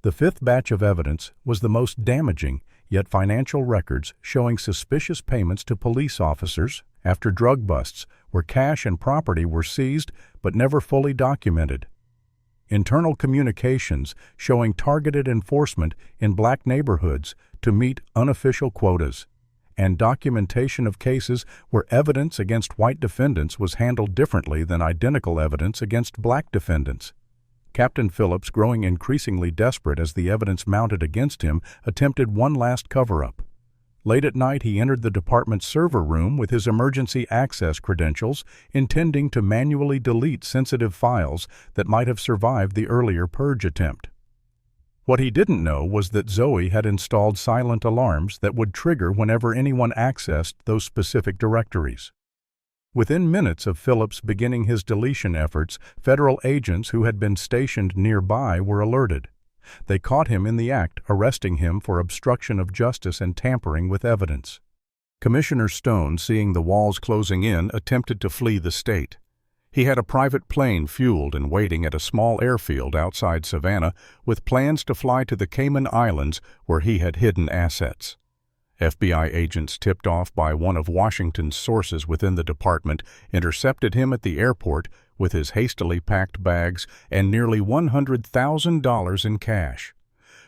The 5th batch of evidence was the most damaging, yet financial records showing suspicious payments to police officers after drug busts where cash and property were seized but never fully documented. Internal communications showing targeted enforcement in black neighborhoods to meet unofficial quotas, and documentation of cases where evidence against white defendants was handled differently than identical evidence against black defendants. Captain Phillips, growing increasingly desperate as the evidence mounted against him, attempted one last cover-up. Late at night, he entered the department's server room with his emergency access credentials, intending to manually delete sensitive files that might have survived the earlier purge attempt. What he didn't know was that Zoe had installed silent alarms that would trigger whenever anyone accessed those specific directories. Within minutes of Phillips beginning his deletion efforts, federal agents who had been stationed nearby were alerted. They caught him in the act, arresting him for obstruction of justice and tampering with evidence. Commissioner Stone, seeing the walls closing in, attempted to flee the state. He had a private plane fueled and waiting at a small airfield outside Savannah with plans to fly to the Cayman Islands where he had hidden assets. FBI agents tipped off by one of Washington's sources within the department intercepted him at the airport with his hastily packed bags and nearly $100,000 in cash.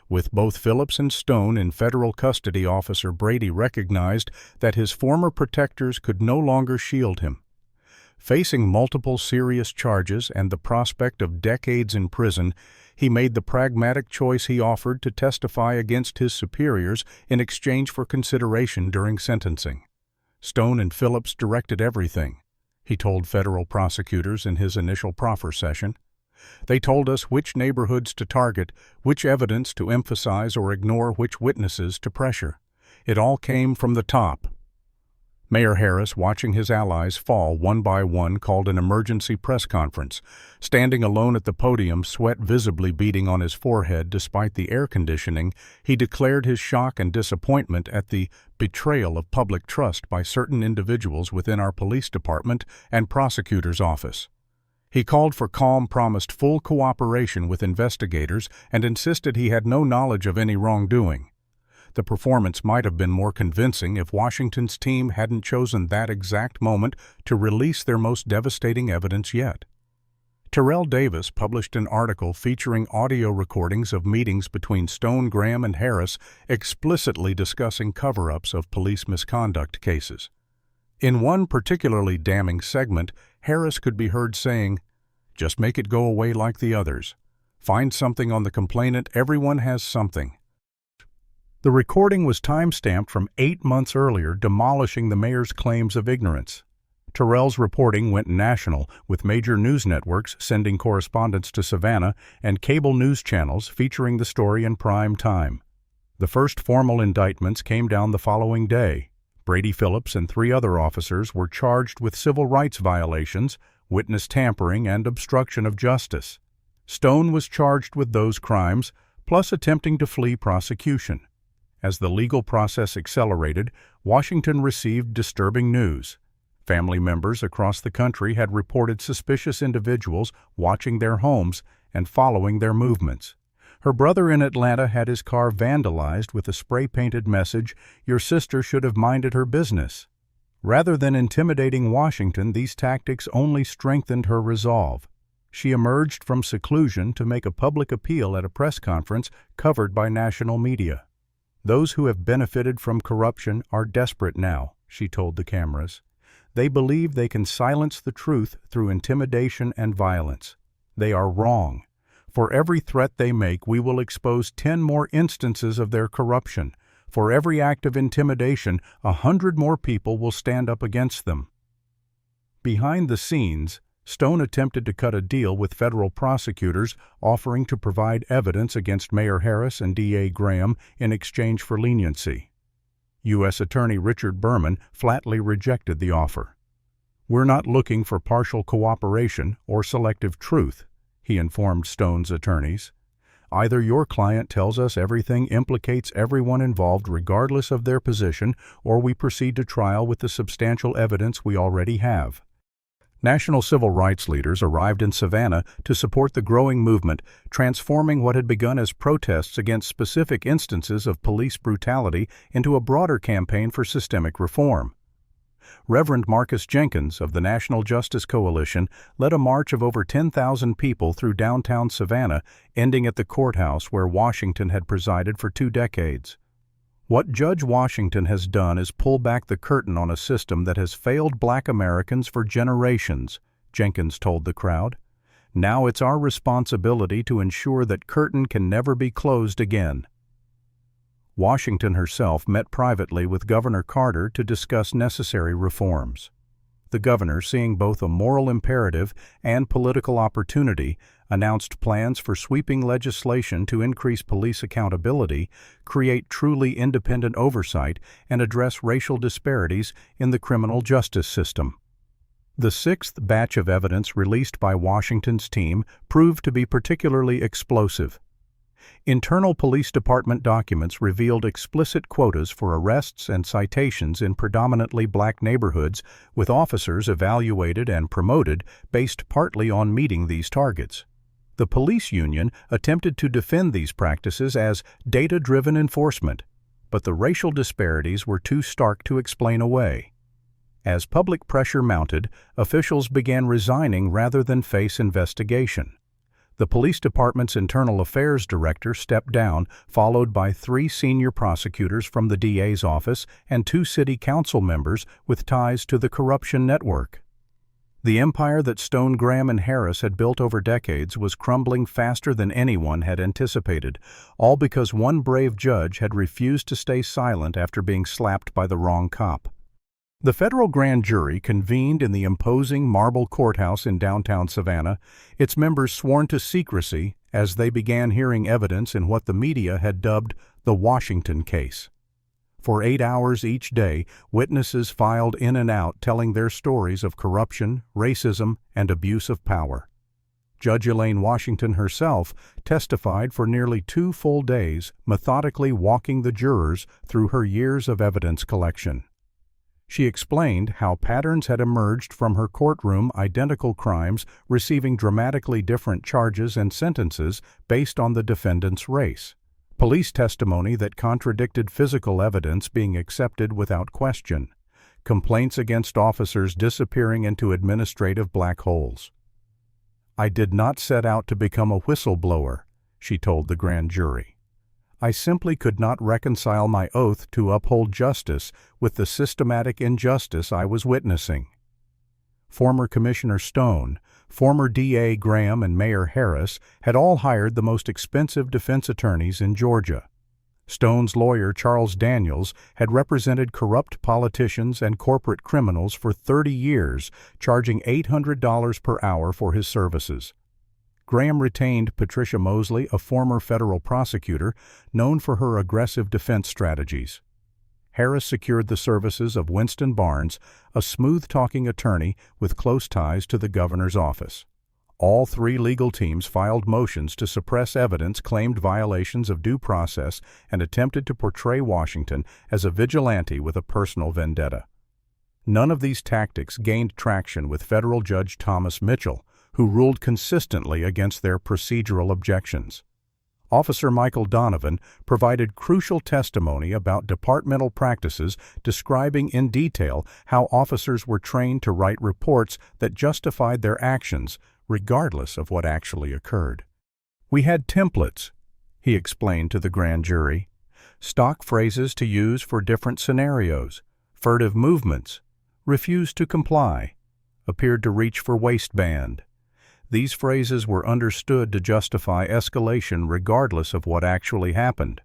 With both Phillips and Stone in federal custody, Officer Brady recognized that his former protectors could no longer shield him. Facing multiple serious charges and the prospect of decades in prison, he made the pragmatic choice he offered to testify against his superiors in exchange for consideration during sentencing. Stone and Phillips directed everything, he told federal prosecutors in his initial proffer session. They told us which neighborhoods to target, which evidence to emphasize or ignore, which witnesses to pressure. It all came from the top. Mayor Harris, watching his allies fall one by one, called an emergency press conference. Standing alone at the podium, sweat visibly beading on his forehead despite the air conditioning, he declared his shock and disappointment at the betrayal of public trust by certain individuals within our police department and prosecutor's office. He called for calm, promised full cooperation with investigators, and insisted he had no knowledge of any wrongdoing. The performance might have been more convincing if Washington's team hadn't chosen that exact moment to release their most devastating evidence yet. Terrell Davis published an article featuring audio recordings of meetings between Stone, Graham, and Harris explicitly discussing cover-ups of police misconduct cases. In one particularly damning segment, Harris could be heard saying, "Just make it go away like the others. Find something on the complainant, everyone has something." The recording was time-stamped from 8 months earlier, demolishing the mayor's claims of ignorance. Terrell's reporting went national, with major news networks sending correspondents to Savannah and cable news channels featuring the story in prime time. The first formal indictments came down the following day. Brady Phillips and 3 other officers were charged with civil rights violations, witness tampering, and obstruction of justice. Stone was charged with those crimes, plus attempting to flee prosecution. As the legal process accelerated, Washington received disturbing news. Family members across the country had reported suspicious individuals watching their homes and following their movements. Her brother in Atlanta had his car vandalized with a spray-painted message, "Your sister should have minded her business." Rather than intimidating Washington, these tactics only strengthened her resolve. She emerged from seclusion to make a public appeal at a press conference covered by national media. "Those who have benefited from corruption are desperate now," she told the cameras. "They believe they can silence the truth through intimidation and violence. They are wrong. For every threat they make, we will expose 10 more instances of their corruption. For every act of intimidation, 100 more people will stand up against them." Behind the scenes, Stone attempted to cut a deal with federal prosecutors, offering to provide evidence against Mayor Harris and DA Graham in exchange for leniency. U.S. Attorney Richard Berman flatly rejected the offer. "We're not looking for partial cooperation or selective truth," he informed Stone's attorneys. "Either your client tells us everything implicates everyone involved regardless of their position, or we proceed to trial with the substantial evidence we already have." National civil rights leaders arrived in Savannah to support the growing movement, transforming what had begun as protests against specific instances of police brutality into a broader campaign for systemic reform. Reverend Marcus Jenkins of the National Justice Coalition led a march of over 10,000 people through downtown Savannah, ending at the courthouse where Washington had presided for 2 decades. What Judge Washington has done is pull back the curtain on a system that has failed Black Americans for generations, Jenkins told the crowd. Now it's our responsibility to ensure that curtain can never be closed again. Washington herself met privately with Governor Carter to discuss necessary reforms. The governor, seeing both a moral imperative and political opportunity, announced plans for sweeping legislation to increase police accountability, create truly independent oversight, and address racial disparities in the criminal justice system. The 6th batch of evidence released by Washington's team proved to be particularly explosive. Internal police department documents revealed explicit quotas for arrests and citations in predominantly Black neighborhoods, with officers evaluated and promoted based partly on meeting these targets. The police union attempted to defend these practices as data-driven enforcement, but the racial disparities were too stark to explain away. As public pressure mounted, officials began resigning rather than face investigation. The police department's internal affairs director stepped down, followed by 3 senior prosecutors from the DA's office and 2 city council members with ties to the corruption network. The empire that Stone, Graham, and Harris had built over decades was crumbling faster than anyone had anticipated, all because one brave judge had refused to stay silent after being slapped by the wrong cop. The federal grand jury convened in the imposing marble courthouse in downtown Savannah, its members sworn to secrecy as they began hearing evidence in what the media had dubbed the Washington case. For 8 hours each day, witnesses filed in and out telling their stories of corruption, racism, and abuse of power. Judge Elaine Washington herself testified for nearly 2 full days, methodically walking the jurors through her years of evidence collection. She explained how patterns had emerged from her courtroom, identical crimes receiving dramatically different charges and sentences based on the defendant's race. Police testimony that contradicted physical evidence being accepted without question. Complaints against officers disappearing into administrative black holes. "I did not set out to become a whistleblower," she told the grand jury. "I simply could not reconcile my oath to uphold justice with the systematic injustice I was witnessing." Former Commissioner Stone, former DA Graham, and Mayor Harris had all hired the most expensive defense attorneys in Georgia. Stone's lawyer, Charles Daniels, had represented corrupt politicians and corporate criminals for 30 years, charging $800 per hour for his services. Graham retained Patricia Mosley, a former federal prosecutor, known for her aggressive defense strategies. Harris secured the services of Winston Barnes, a smooth-talking attorney with close ties to the governor's office. All 3 legal teams filed motions to suppress evidence claimed violations of due process and attempted to portray Washington as a vigilante with a personal vendetta. None of these tactics gained traction with federal Judge Thomas Mitchell, who ruled consistently against their procedural objections. Officer Michael Donovan provided crucial testimony about departmental practices, describing in detail how officers were trained to write reports that justified their actions, regardless of what actually occurred. "We had templates," he explained to the grand jury, "stock phrases to use for different scenarios, furtive movements, refused to comply, appeared to reach for waistband. These phrases were understood to justify escalation regardless of what actually happened."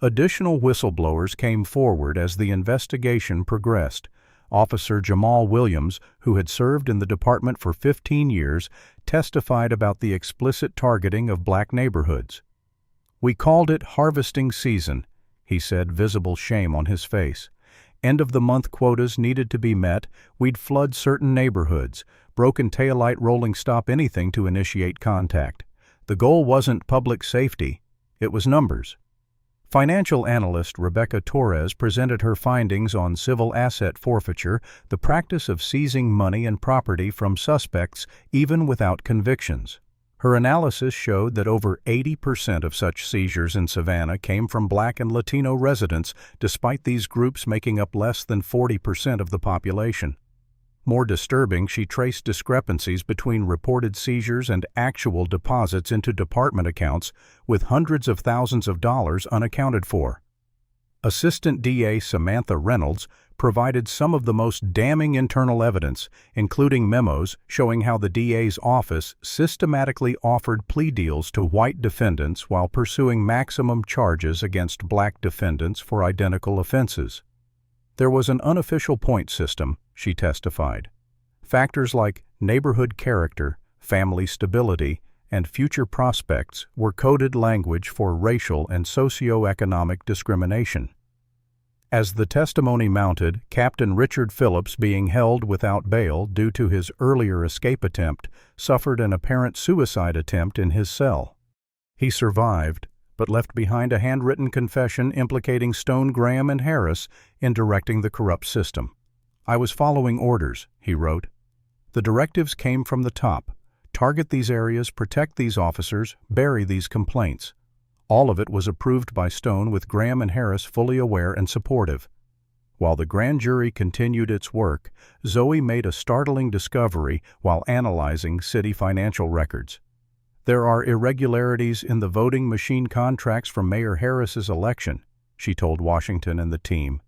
Additional whistleblowers came forward as the investigation progressed. Officer Jamal Williams, who had served in the department for 15 years, testified about the explicit targeting of Black neighborhoods. "We called it harvesting season," he said, visible shame on his face. "End-of-the-month quotas needed to be met. We'd flood certain neighborhoods. Broken taillight rolling stop anything to initiate contact. The goal wasn't public safety. It was numbers." Financial analyst Rebecca Torres presented her findings on civil asset forfeiture, the practice of seizing money and property from suspects even without convictions. Her analysis showed that over 80% of such seizures in Savannah came from Black and Latino residents, despite these groups making up less than 40% of the population. More disturbing, she traced discrepancies between reported seizures and actual deposits into department accounts, with hundreds of thousands of dollars unaccounted for. Assistant DA Samantha Reynolds provided some of the most damning internal evidence, including memos showing how the DA's office systematically offered plea deals to white defendants while pursuing maximum charges against Black defendants for identical offenses. There was an unofficial point system, she testified. Factors like neighborhood character, family stability, and future prospects were coded language for racial and socioeconomic discrimination. As the testimony mounted, Captain Richard Phillips, being held without bail due to his earlier escape attempt, suffered an apparent suicide attempt in his cell. He survived, but left behind a handwritten confession implicating Stone, Graham, and Harris in directing the corrupt system. "I was following orders," he wrote. "The directives came from the top. Target these areas, protect these officers, bury these complaints." All of it was approved by Stone, with Graham and Harris fully aware and supportive. While the grand jury continued its work, Zoe made a startling discovery while analyzing city financial records. "There are irregularities in the voting machine contracts from Mayor Harris's election," she told Washington and the team.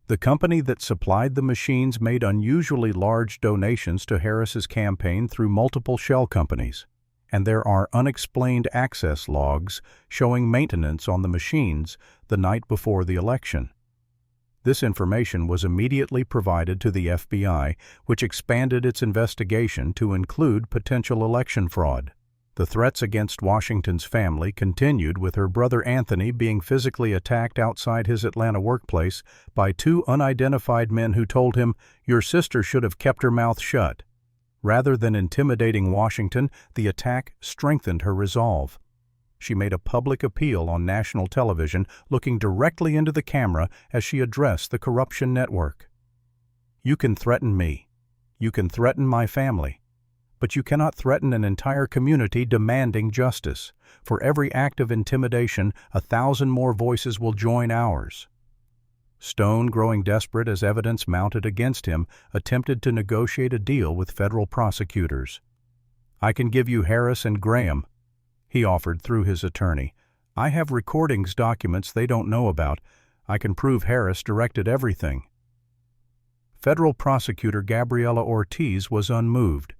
"The company that supplied the machines made unusually large donations to Harris's campaign through multiple shell companies, and there are unexplained access logs showing maintenance on the machines the night before the election." This information was immediately provided to the FBI, which expanded its investigation to include potential election fraud. The threats against Washington's family continued, with her brother Anthony being physically attacked outside his Atlanta workplace by two unidentified men who told him, "Your sister should have kept her mouth shut." Rather than intimidating Washington, the attack strengthened her resolve. She made a public appeal on national television, looking directly into the camera as she addressed the corruption network. "You can threaten me. You can threaten my family. But you cannot threaten an entire community demanding justice. For every act of intimidation, 1,000 more voices will join ours." Stone, growing desperate as evidence mounted against him, attempted to negotiate a deal with federal prosecutors. "I can give you Harris and Graham," he offered through his attorney. "I have recordings documents they don't know about. I can prove Harris directed everything." Federal prosecutor Gabriela Ortiz was unmoved.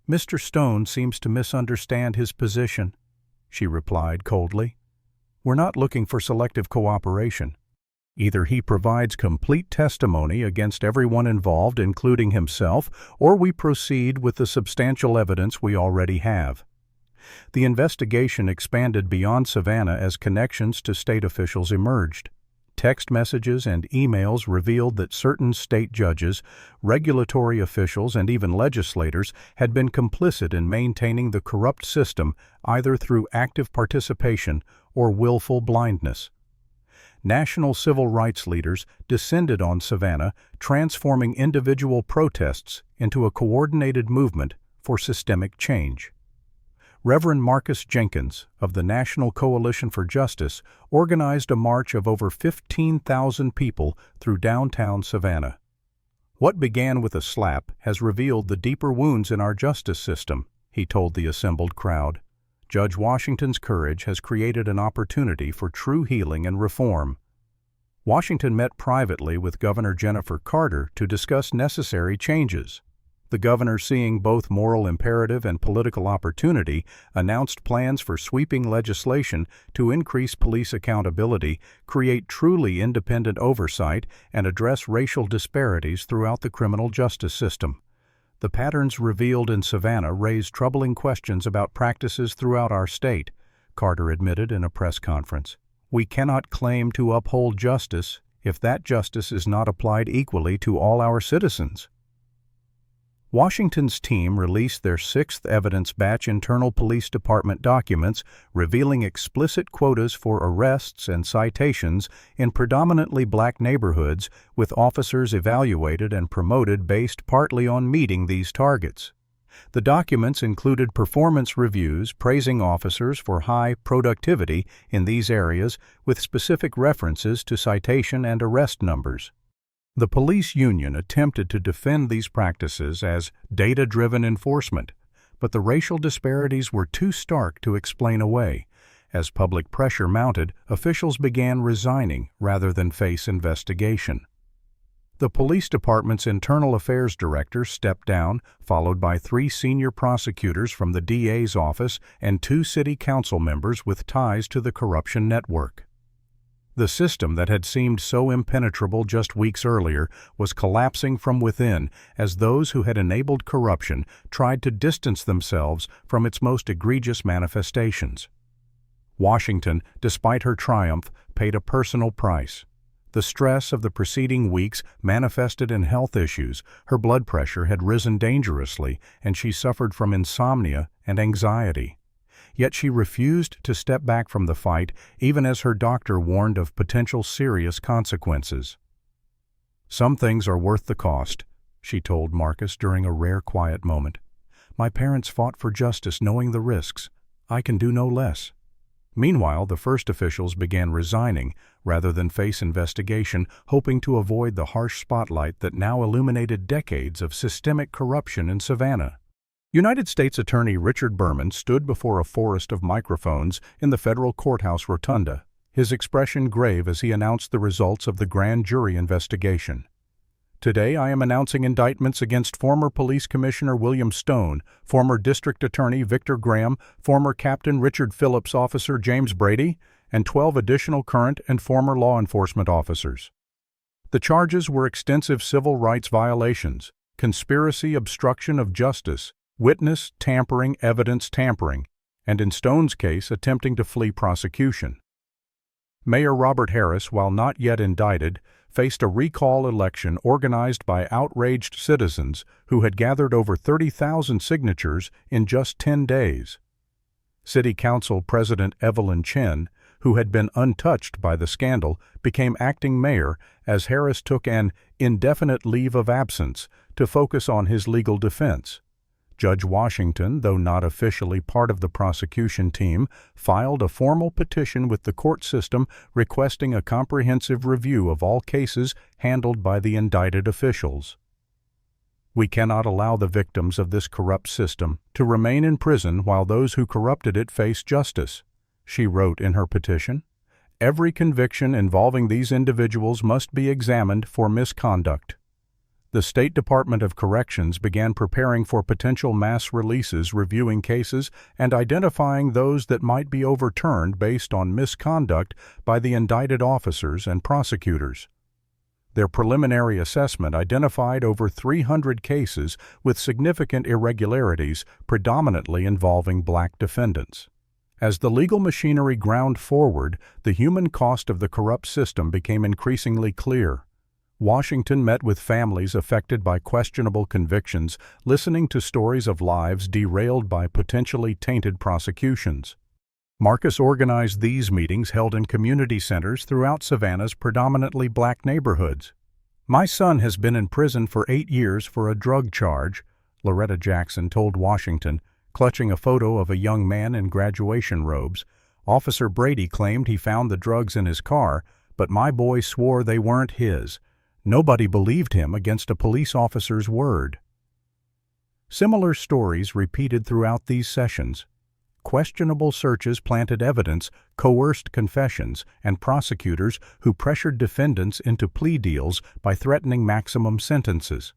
"Mr. Stone seems to misunderstand his position," she replied coldly. "We're not looking for selective cooperation. Either he provides complete testimony against everyone involved, including himself, or we proceed with the substantial evidence we already have." The investigation expanded beyond Savannah as connections to state officials emerged. Text messages and emails revealed that certain state judges, regulatory officials, and even legislators had been complicit in maintaining the corrupt system, either through active participation or willful blindness. National civil rights leaders descended on Savannah, transforming individual protests into a coordinated movement for systemic change. Reverend Marcus Jenkins of the National Coalition for Justice organized a march of over 15,000 people through downtown Savannah. "What began with a slap has revealed the deeper wounds in our justice system," he told the assembled crowd. "Judge Washington's courage has created an opportunity for true healing and reform." Washington met privately with Governor Jennifer Carter to discuss necessary changes. The governor, seeing both moral imperative and political opportunity, announced plans for sweeping legislation to increase police accountability, create truly independent oversight, and address racial disparities throughout the criminal justice system. The patterns revealed in Savannah raise troubling questions about practices throughout our state, Carter admitted in a press conference. "We cannot claim to uphold justice if that justice is not applied equally to all our citizens." Washington's team released their sixth evidence batch internal police department documents revealing explicit quotas for arrests and citations in predominantly black neighborhoods, with officers evaluated and promoted based partly on meeting these targets. The documents included performance reviews praising officers for high productivity in these areas with specific references to citation and arrest numbers. The police union attempted to defend these practices as data-driven enforcement, but the racial disparities were too stark to explain away. As public pressure mounted, officials began resigning rather than face investigation. The police department's internal affairs director stepped down, followed by 3 senior prosecutors from the DA's office and 2 city council members with ties to the corruption network. The system that had seemed so impenetrable just weeks earlier was collapsing from within as those who had enabled corruption tried to distance themselves from its most egregious manifestations. Washington, despite her triumph, paid a personal price. The stress of the preceding weeks manifested in health issues. Her blood pressure had risen dangerously, and she suffered from insomnia and anxiety. Yet she refused to step back from the fight, even as her doctor warned of potential serious consequences. "Some things are worth the cost," she told Marcus during a rare quiet moment. "My parents fought for justice knowing the risks. I can do no less." Meanwhile, the first officials began resigning rather than face investigation, hoping to avoid the harsh spotlight that now illuminated decades of systemic corruption in Savannah. United States Attorney Richard Berman stood before a forest of microphones in the federal courthouse rotunda, his expression grave as he announced the results of the grand jury investigation. "Today I am announcing indictments against former Police Commissioner William Stone, former District Attorney Victor Graham, former Captain Richard Phillips, Officer James Brady, and 12 additional current and former law enforcement officers. The charges were extensive civil rights violations, conspiracy, obstruction of justice, witness tampering, evidence tampering, and in Stone's case, attempting to flee prosecution." Mayor Robert Harris, while not yet indicted, faced a recall election organized by outraged citizens who had gathered over 30,000 signatures in just 10 days. City Council President Evelyn Chen, who had been untouched by the scandal, became acting mayor as Harris took an indefinite leave of absence to focus on his legal defense. Judge Washington, though not officially part of the prosecution team, filed a formal petition with the court system requesting a comprehensive review of all cases handled by the indicted officials. "We cannot allow the victims of this corrupt system to remain in prison while those who corrupted it face justice," she wrote in her petition. "Every conviction involving these individuals must be examined for misconduct." The State Department of Corrections began preparing for potential mass releases, reviewing cases and identifying those that might be overturned based on misconduct by the indicted officers and prosecutors. Their preliminary assessment identified over 300 cases with significant irregularities, predominantly involving black defendants. As the legal machinery ground forward, the human cost of the corrupt system became increasingly clear. Washington met with families affected by questionable convictions, listening to stories of lives derailed by potentially tainted prosecutions. Marcus organized these meetings held in community centers throughout Savannah's predominantly black neighborhoods. "My son has been in prison for 8 years for a drug charge," Loretta Jackson told Washington, clutching a photo of a young man in graduation robes. "Officer Brady claimed he found the drugs in his car, but my boy swore they weren't his. Nobody believed him against a police officer's word." Similar stories repeated throughout these sessions. Questionable searches planted evidence, coerced confessions, and prosecutors who pressured defendants into plea deals by threatening maximum sentences.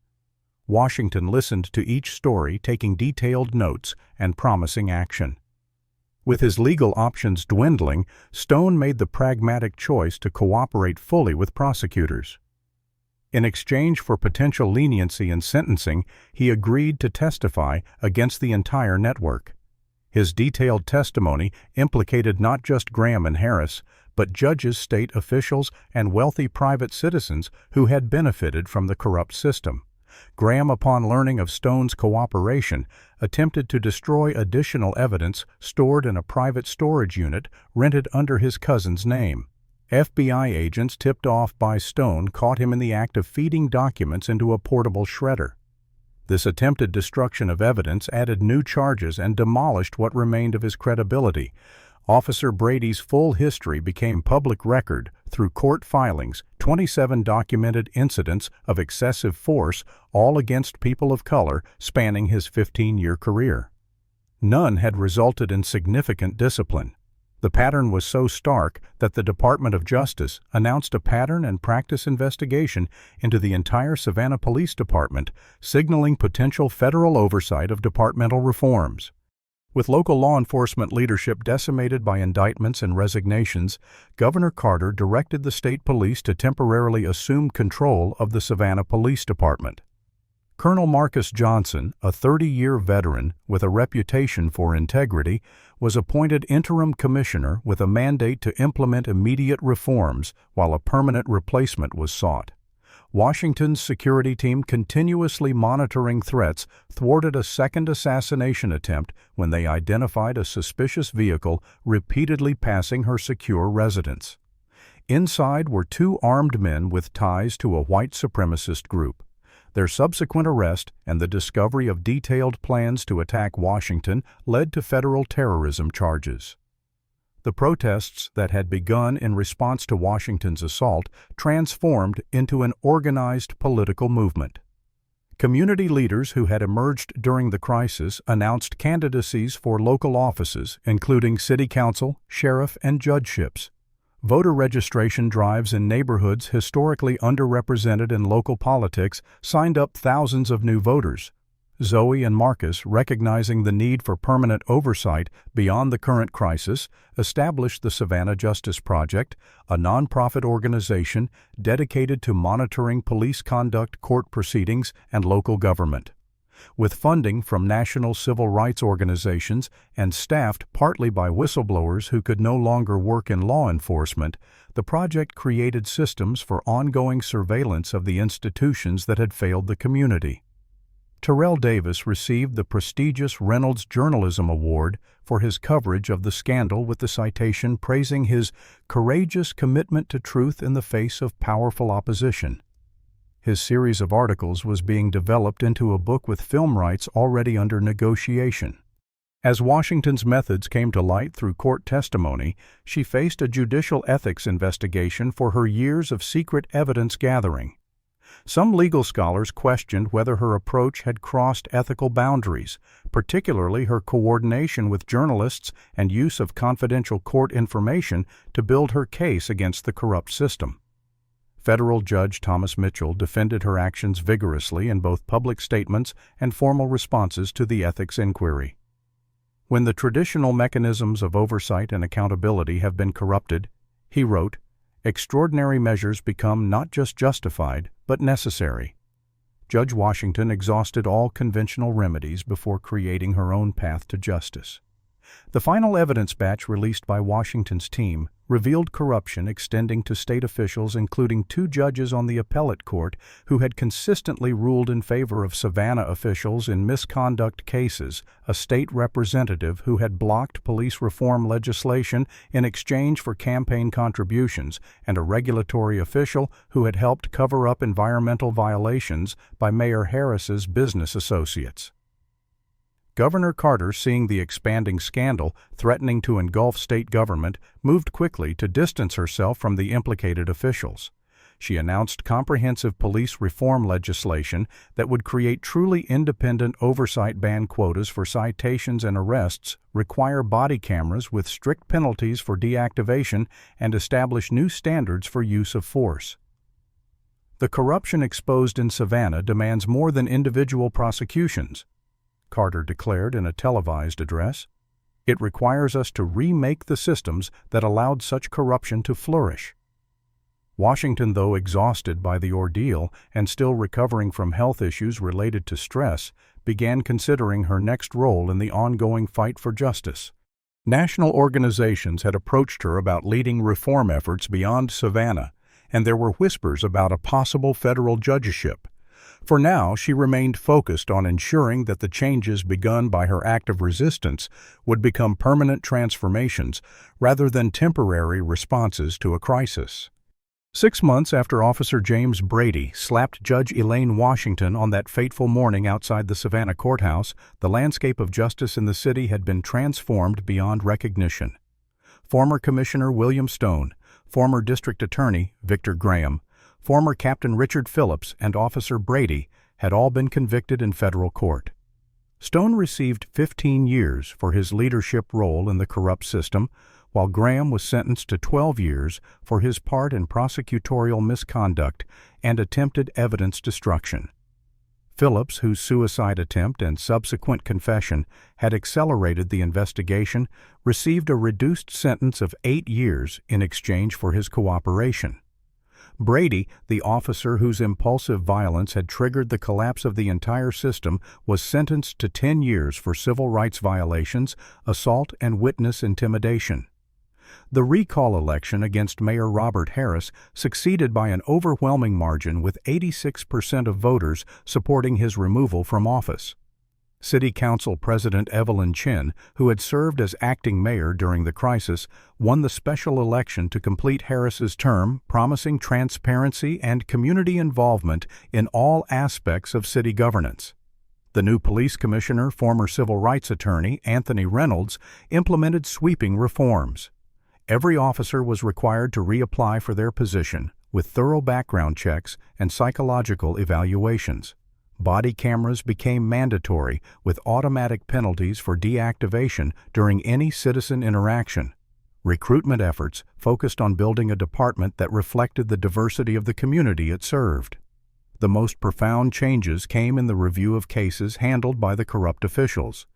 Washington listened to each story, taking detailed notes and promising action. With his legal options dwindling, Stone made the pragmatic choice to cooperate fully with prosecutors. In exchange for potential leniency in sentencing, he agreed to testify against the entire network. His detailed testimony implicated not just Graham and Harris, but judges, state officials, and wealthy private citizens who had benefited from the corrupt system. Graham, upon learning of Stone's cooperation, attempted to destroy additional evidence stored in a private storage unit rented under his cousin's name. FBI agents tipped off by Stone caught him in the act of feeding documents into a portable shredder. This attempted destruction of evidence added new charges and demolished what remained of his credibility. Officer Brady's full history became public record through court filings, 27 documented incidents of excessive force, all against people of color, spanning his 15-year career. None had resulted in significant discipline. The pattern was so stark that the Department of Justice announced a pattern and practice investigation into the entire Savannah Police Department, signaling potential federal oversight of departmental reforms. With local law enforcement leadership decimated by indictments and resignations, Governor Carter directed the state police to temporarily assume control of the Savannah Police Department. Colonel Marcus Johnson, a 30-year veteran with a reputation for integrity, was appointed interim commissioner with a mandate to implement immediate reforms while a permanent replacement was sought. Washington's security team, continuously monitoring threats, thwarted a second assassination attempt when they identified a suspicious vehicle repeatedly passing her secure residence. Inside were two armed men with ties to a white supremacist group. Their subsequent arrest and the discovery of detailed plans to attack Washington led to federal terrorism charges. The protests that had begun in response to Washington's assault transformed into an organized political movement. Community leaders who had emerged during the crisis announced candidacies for local offices, including city council, sheriff, and judgeships. Voter registration drives in neighborhoods historically underrepresented in local politics signed up thousands of new voters. Zoe and Marcus, recognizing the need for permanent oversight beyond the current crisis, established the Savannah Justice Project, a nonprofit organization dedicated to monitoring police conduct, court proceedings, and local government. With funding from national civil rights organizations and staffed partly by whistleblowers who could no longer work in law enforcement, the project created systems for ongoing surveillance of the institutions that had failed the community. Terrell Davis received the prestigious Reynolds Journalism Award for his coverage of the scandal, with the citation praising his courageous commitment to truth in the face of powerful opposition. His series of articles was being developed into a book with film rights already under negotiation. As Washington's methods came to light through court testimony, she faced a judicial ethics investigation for her years of secret evidence gathering. Some legal scholars questioned whether her approach had crossed ethical boundaries, particularly her coordination with journalists and use of confidential court information to build her case against the corrupt system. Federal Judge Thomas Mitchell defended her actions vigorously in both public statements and formal responses to the ethics inquiry. When the traditional mechanisms of oversight and accountability have been corrupted, he wrote, extraordinary measures become not just justified, but necessary. Judge Washington exhausted all conventional remedies before creating her own path to justice. The final evidence batch released by Washington's team revealed corruption extending to state officials, including two judges on the appellate court who had consistently ruled in favor of Savannah officials in misconduct cases, a state representative who had blocked police reform legislation in exchange for campaign contributions, and a regulatory official who had helped cover up environmental violations by Mayor Harris's business associates. Governor Carter, seeing the expanding scandal threatening to engulf state government, moved quickly to distance herself from the implicated officials. She announced comprehensive police reform legislation that would create truly independent oversight, ban quotas for citations and arrests, require body cameras with strict penalties for deactivation, and establish new standards for use of force. The corruption exposed in Savannah demands more than individual prosecutions, Carter declared in a televised address. It requires us to remake the systems that allowed such corruption to flourish. Washington, though exhausted by the ordeal and still recovering from health issues related to stress, began considering her next role in the ongoing fight for justice. National organizations had approached her about leading reform efforts beyond Savannah, and there were whispers about a possible federal judgeship. For now, she remained focused on ensuring that the changes begun by her act of resistance would become permanent transformations rather than temporary responses to a crisis. 6 months after Officer James Brady slapped Judge Elaine Washington on that fateful morning outside the Savannah courthouse, the landscape of justice in the city had been transformed beyond recognition. Former Commissioner William Stone, former District Attorney Victor Graham, former Captain Richard Phillips, and Officer Brady had all been convicted in federal court. Stone received 15 years for his leadership role in the corrupt system, while Graham was sentenced to 12 years for his part in prosecutorial misconduct and attempted evidence destruction. Phillips, whose suicide attempt and subsequent confession had accelerated the investigation, received a reduced sentence of 8 years in exchange for his cooperation. Brady, the officer whose impulsive violence had triggered the collapse of the entire system, was sentenced to 10 years for civil rights violations, assault, and witness intimidation. The recall election against Mayor Robert Harris succeeded by an overwhelming margin, with 86% of voters supporting his removal from office. City Council President Evelyn Chin, who had served as acting mayor during the crisis, won the special election to complete Harris's term, promising transparency and community involvement in all aspects of city governance. The new police commissioner, former civil rights attorney Anthony Reynolds, implemented sweeping reforms. Every officer was required to reapply for their position, with thorough background checks and psychological evaluations. Body cameras became mandatory, with automatic penalties for deactivation during any citizen interaction. Recruitment efforts focused on building a department that reflected the diversity of the community it served. The most profound changes came in the review of cases handled by the corrupt officials.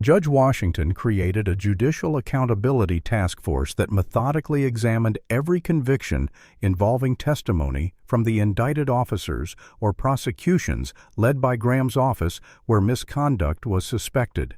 Judge Washington created a judicial accountability task force that methodically examined every conviction involving testimony from the indicted officers or prosecutions led by Graham's office where misconduct was suspected.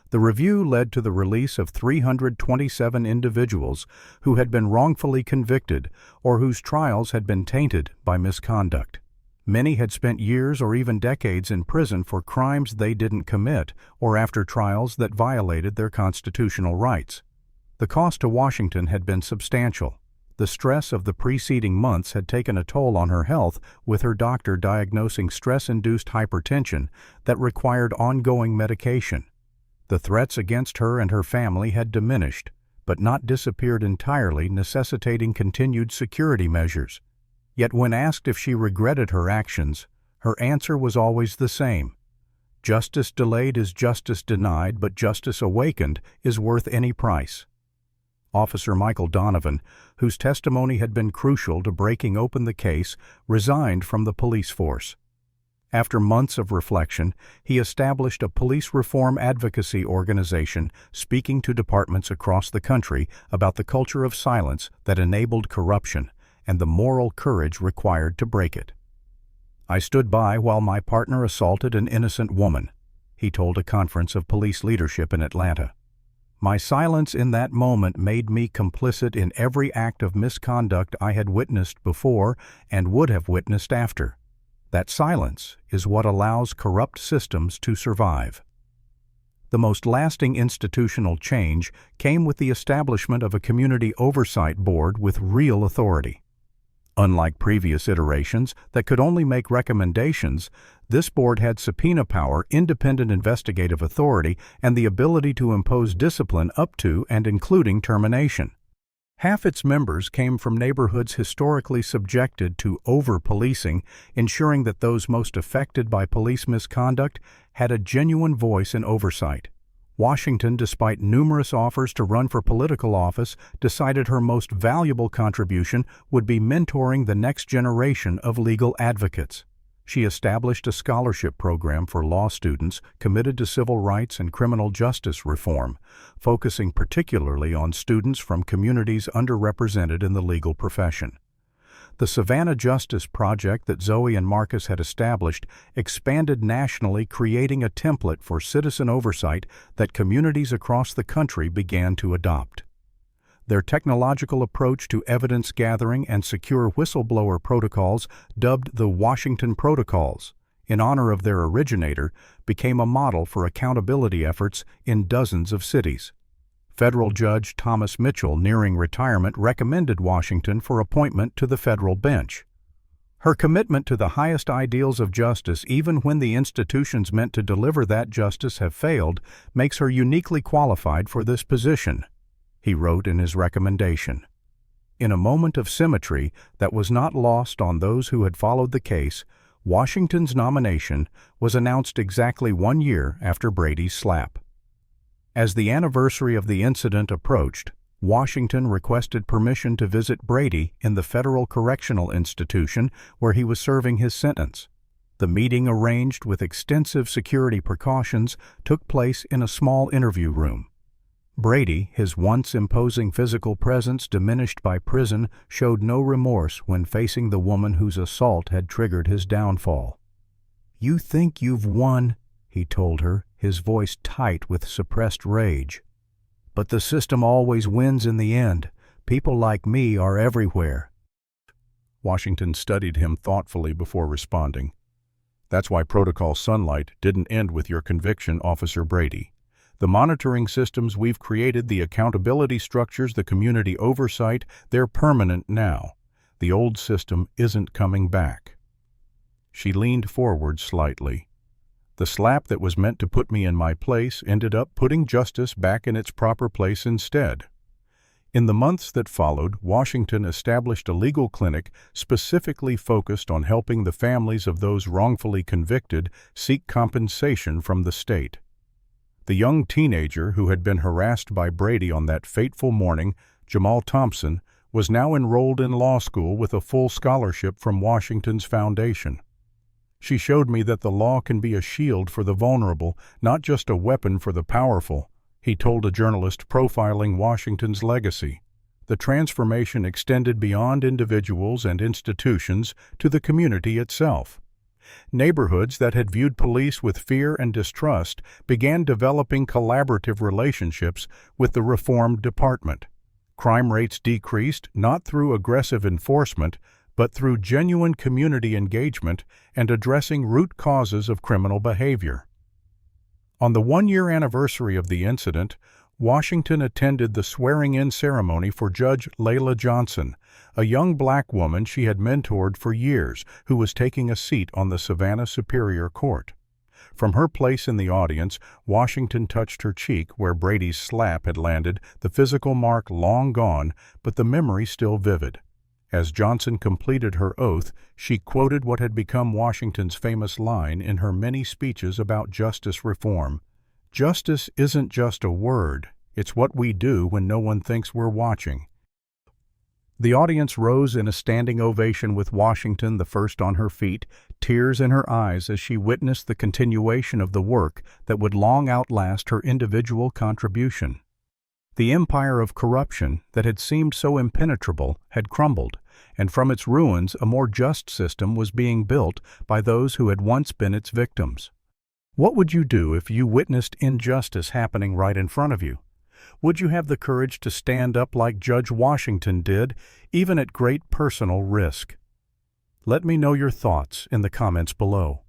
The review led to the release of 327 individuals who had been wrongfully convicted or whose trials had been tainted by misconduct. Many had spent years or even decades in prison for crimes they didn't commit or after trials that violated their constitutional rights. The cost to Washington had been substantial. The stress of the preceding months had taken a toll on her health, with her doctor diagnosing stress-induced hypertension that required ongoing medication. The threats against her and her family had diminished, but not disappeared entirely, necessitating continued security measures. Yet when asked if she regretted her actions, her answer was always the same. Justice delayed is justice denied, but justice awakened is worth any price. Officer Michael Donovan, whose testimony had been crucial to breaking open the case, resigned from the police force. After months of reflection, he established a police reform advocacy organization speaking to departments across the country about the culture of silence that enabled corruption and the moral courage required to break it. "I stood by while my partner assaulted an innocent woman," he told a conference of police leadership in Atlanta. "My silence in that moment made me complicit in every act of misconduct I had witnessed before and would have witnessed after. That silence is what allows corrupt systems to survive." The most lasting institutional change came with the establishment of a community oversight board with real authority. Unlike previous iterations that could only make recommendations, this board had subpoena power, independent investigative authority, and the ability to impose discipline up to and including termination. Half its members came from neighborhoods historically subjected to over-policing, ensuring that those most affected by police misconduct had a genuine voice in oversight. Washington, despite numerous offers to run for political office, decided her most valuable contribution would be mentoring the next generation of legal advocates. She established a scholarship program for law students committed to civil rights and criminal justice reform, focusing particularly on students from communities underrepresented in the legal profession. The Savannah Justice Project that Zoe and Marcus had established expanded nationally, creating a template for citizen oversight that communities across the country began to adopt. Their technological approach to evidence gathering and secure whistleblower protocols, dubbed the Washington Protocols, in honor of their originator, became a model for accountability efforts in dozens of cities. Federal Judge Thomas Mitchell, nearing retirement, recommended Washington for appointment to the federal bench. Her commitment to the highest ideals of justice, even when the institutions meant to deliver that justice have failed, makes her uniquely qualified for this position, he wrote in his recommendation. In a moment of symmetry that was not lost on those who had followed the case, Washington's nomination was announced exactly 1 year after Brady's slap. As the anniversary of the incident approached, Washington requested permission to visit Brady in the federal correctional institution where he was serving his sentence. The meeting, arranged with extensive security precautions, took place in a small interview room. Brady, his once imposing physical presence diminished by prison, showed no remorse when facing the woman whose assault had triggered his downfall. "You think you've won," he told her, his voice tight with suppressed rage. "But the system always wins in the end. People like me are everywhere." Washington studied him thoughtfully before responding. "That's why Protocol Sunlight didn't end with your conviction, Officer Brady. The monitoring systems we've created, the accountability structures, the community oversight, they're permanent now. The old system isn't coming back." She leaned forward slightly. "The slap that was meant to put me in my place ended up putting justice back in its proper place instead." In the months that followed, Washington established a legal clinic specifically focused on helping the families of those wrongfully convicted seek compensation from the state. The young teenager who had been harassed by Brady on that fateful morning, Jamal Thompson, was now enrolled in law school with a full scholarship from Washington's foundation. "She showed me that the law can be a shield for the vulnerable, not just a weapon for the powerful," he told a journalist profiling Washington's legacy. The transformation extended beyond individuals and institutions to the community itself. Neighborhoods that had viewed police with fear and distrust began developing collaborative relationships with the reformed department. Crime rates decreased not through aggressive enforcement, but through genuine community engagement and addressing root causes of criminal behavior. On the 1-year anniversary of the incident, Washington attended the swearing-in ceremony for Judge Layla Johnson, a young black woman she had mentored for years who was taking a seat on the Savannah Superior Court. From her place in the audience, Washington touched her cheek where Brady's slap had landed, the physical mark long gone, but the memory still vivid. As Johnson completed her oath, she quoted what had become Washington's famous line in her many speeches about justice reform: "Justice isn't just a word, it's what we do when no one thinks we're watching." The audience rose in a standing ovation with Washington the first on her feet, tears in her eyes as she witnessed the continuation of the work that would long outlast her individual contribution. The empire of corruption that had seemed so impenetrable had crumbled, and from its ruins a more just system was being built by those who had once been its victims. What would you do if you witnessed injustice happening right in front of you? Would you have the courage to stand up like Judge Washington did, even at great personal risk? Let me know your thoughts in the comments below.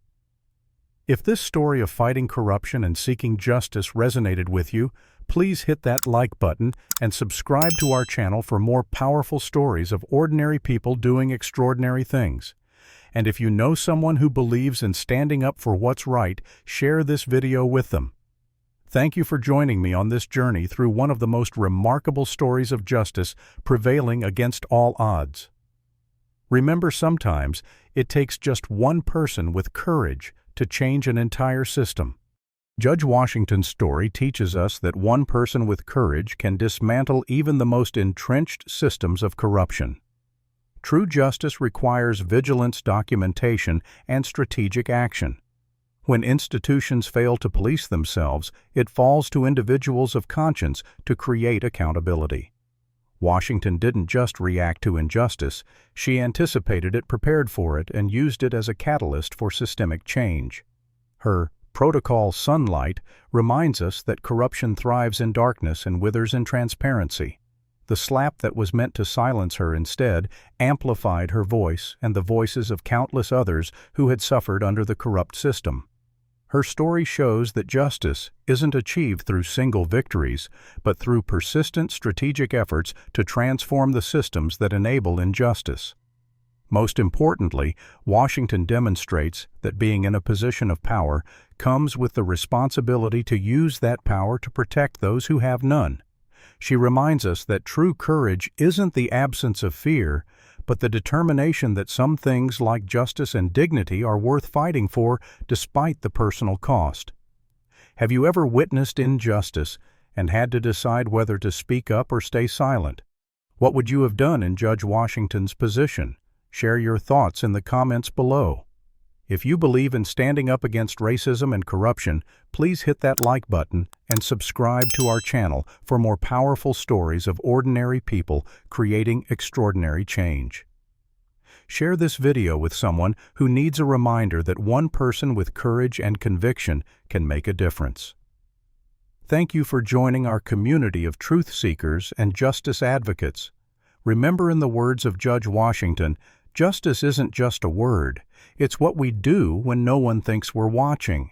If this story of fighting corruption and seeking justice resonated with you, please hit that like button and subscribe to our channel for more powerful stories of ordinary people doing extraordinary things. And if you know someone who believes in standing up for what's right, share this video with them. Thank you for joining me on this journey through one of the most remarkable stories of justice prevailing against all odds. Remember, sometimes it takes just one person with courage to change an entire system. Judge Washington's story teaches us that one person with courage can dismantle even the most entrenched systems of corruption. True justice requires vigilance, documentation, and strategic action. When institutions fail to police themselves, it falls to individuals of conscience to create accountability. Washington didn't just react to injustice, she anticipated it, prepared for it, and used it as a catalyst for systemic change. Her Protocol Sunlight reminds us that corruption thrives in darkness and withers in transparency. The slap that was meant to silence her instead amplified her voice and the voices of countless others who had suffered under the corrupt system. Her story shows that justice isn't achieved through single victories, but through persistent strategic efforts to transform the systems that enable injustice. Most importantly, Washington demonstrates that being in a position of power comes with the responsibility to use that power to protect those who have none. She reminds us that true courage isn't the absence of fear, but the determination that some things like justice and dignity are worth fighting for despite the personal cost. Have you ever witnessed injustice and had to decide whether to speak up or stay silent? What would you have done in Judge Washington's position? Share your thoughts in the comments below. If you believe in standing up against racism and corruption, please hit that like button and subscribe to our channel for more powerful stories of ordinary people creating extraordinary change. Share this video with someone who needs a reminder that one person with courage and conviction can make a difference. Thank you for joining our community of truth seekers and justice advocates. Remember, in the words of Judge Washington, justice isn't just a word, it's what we do when no one thinks we're watching.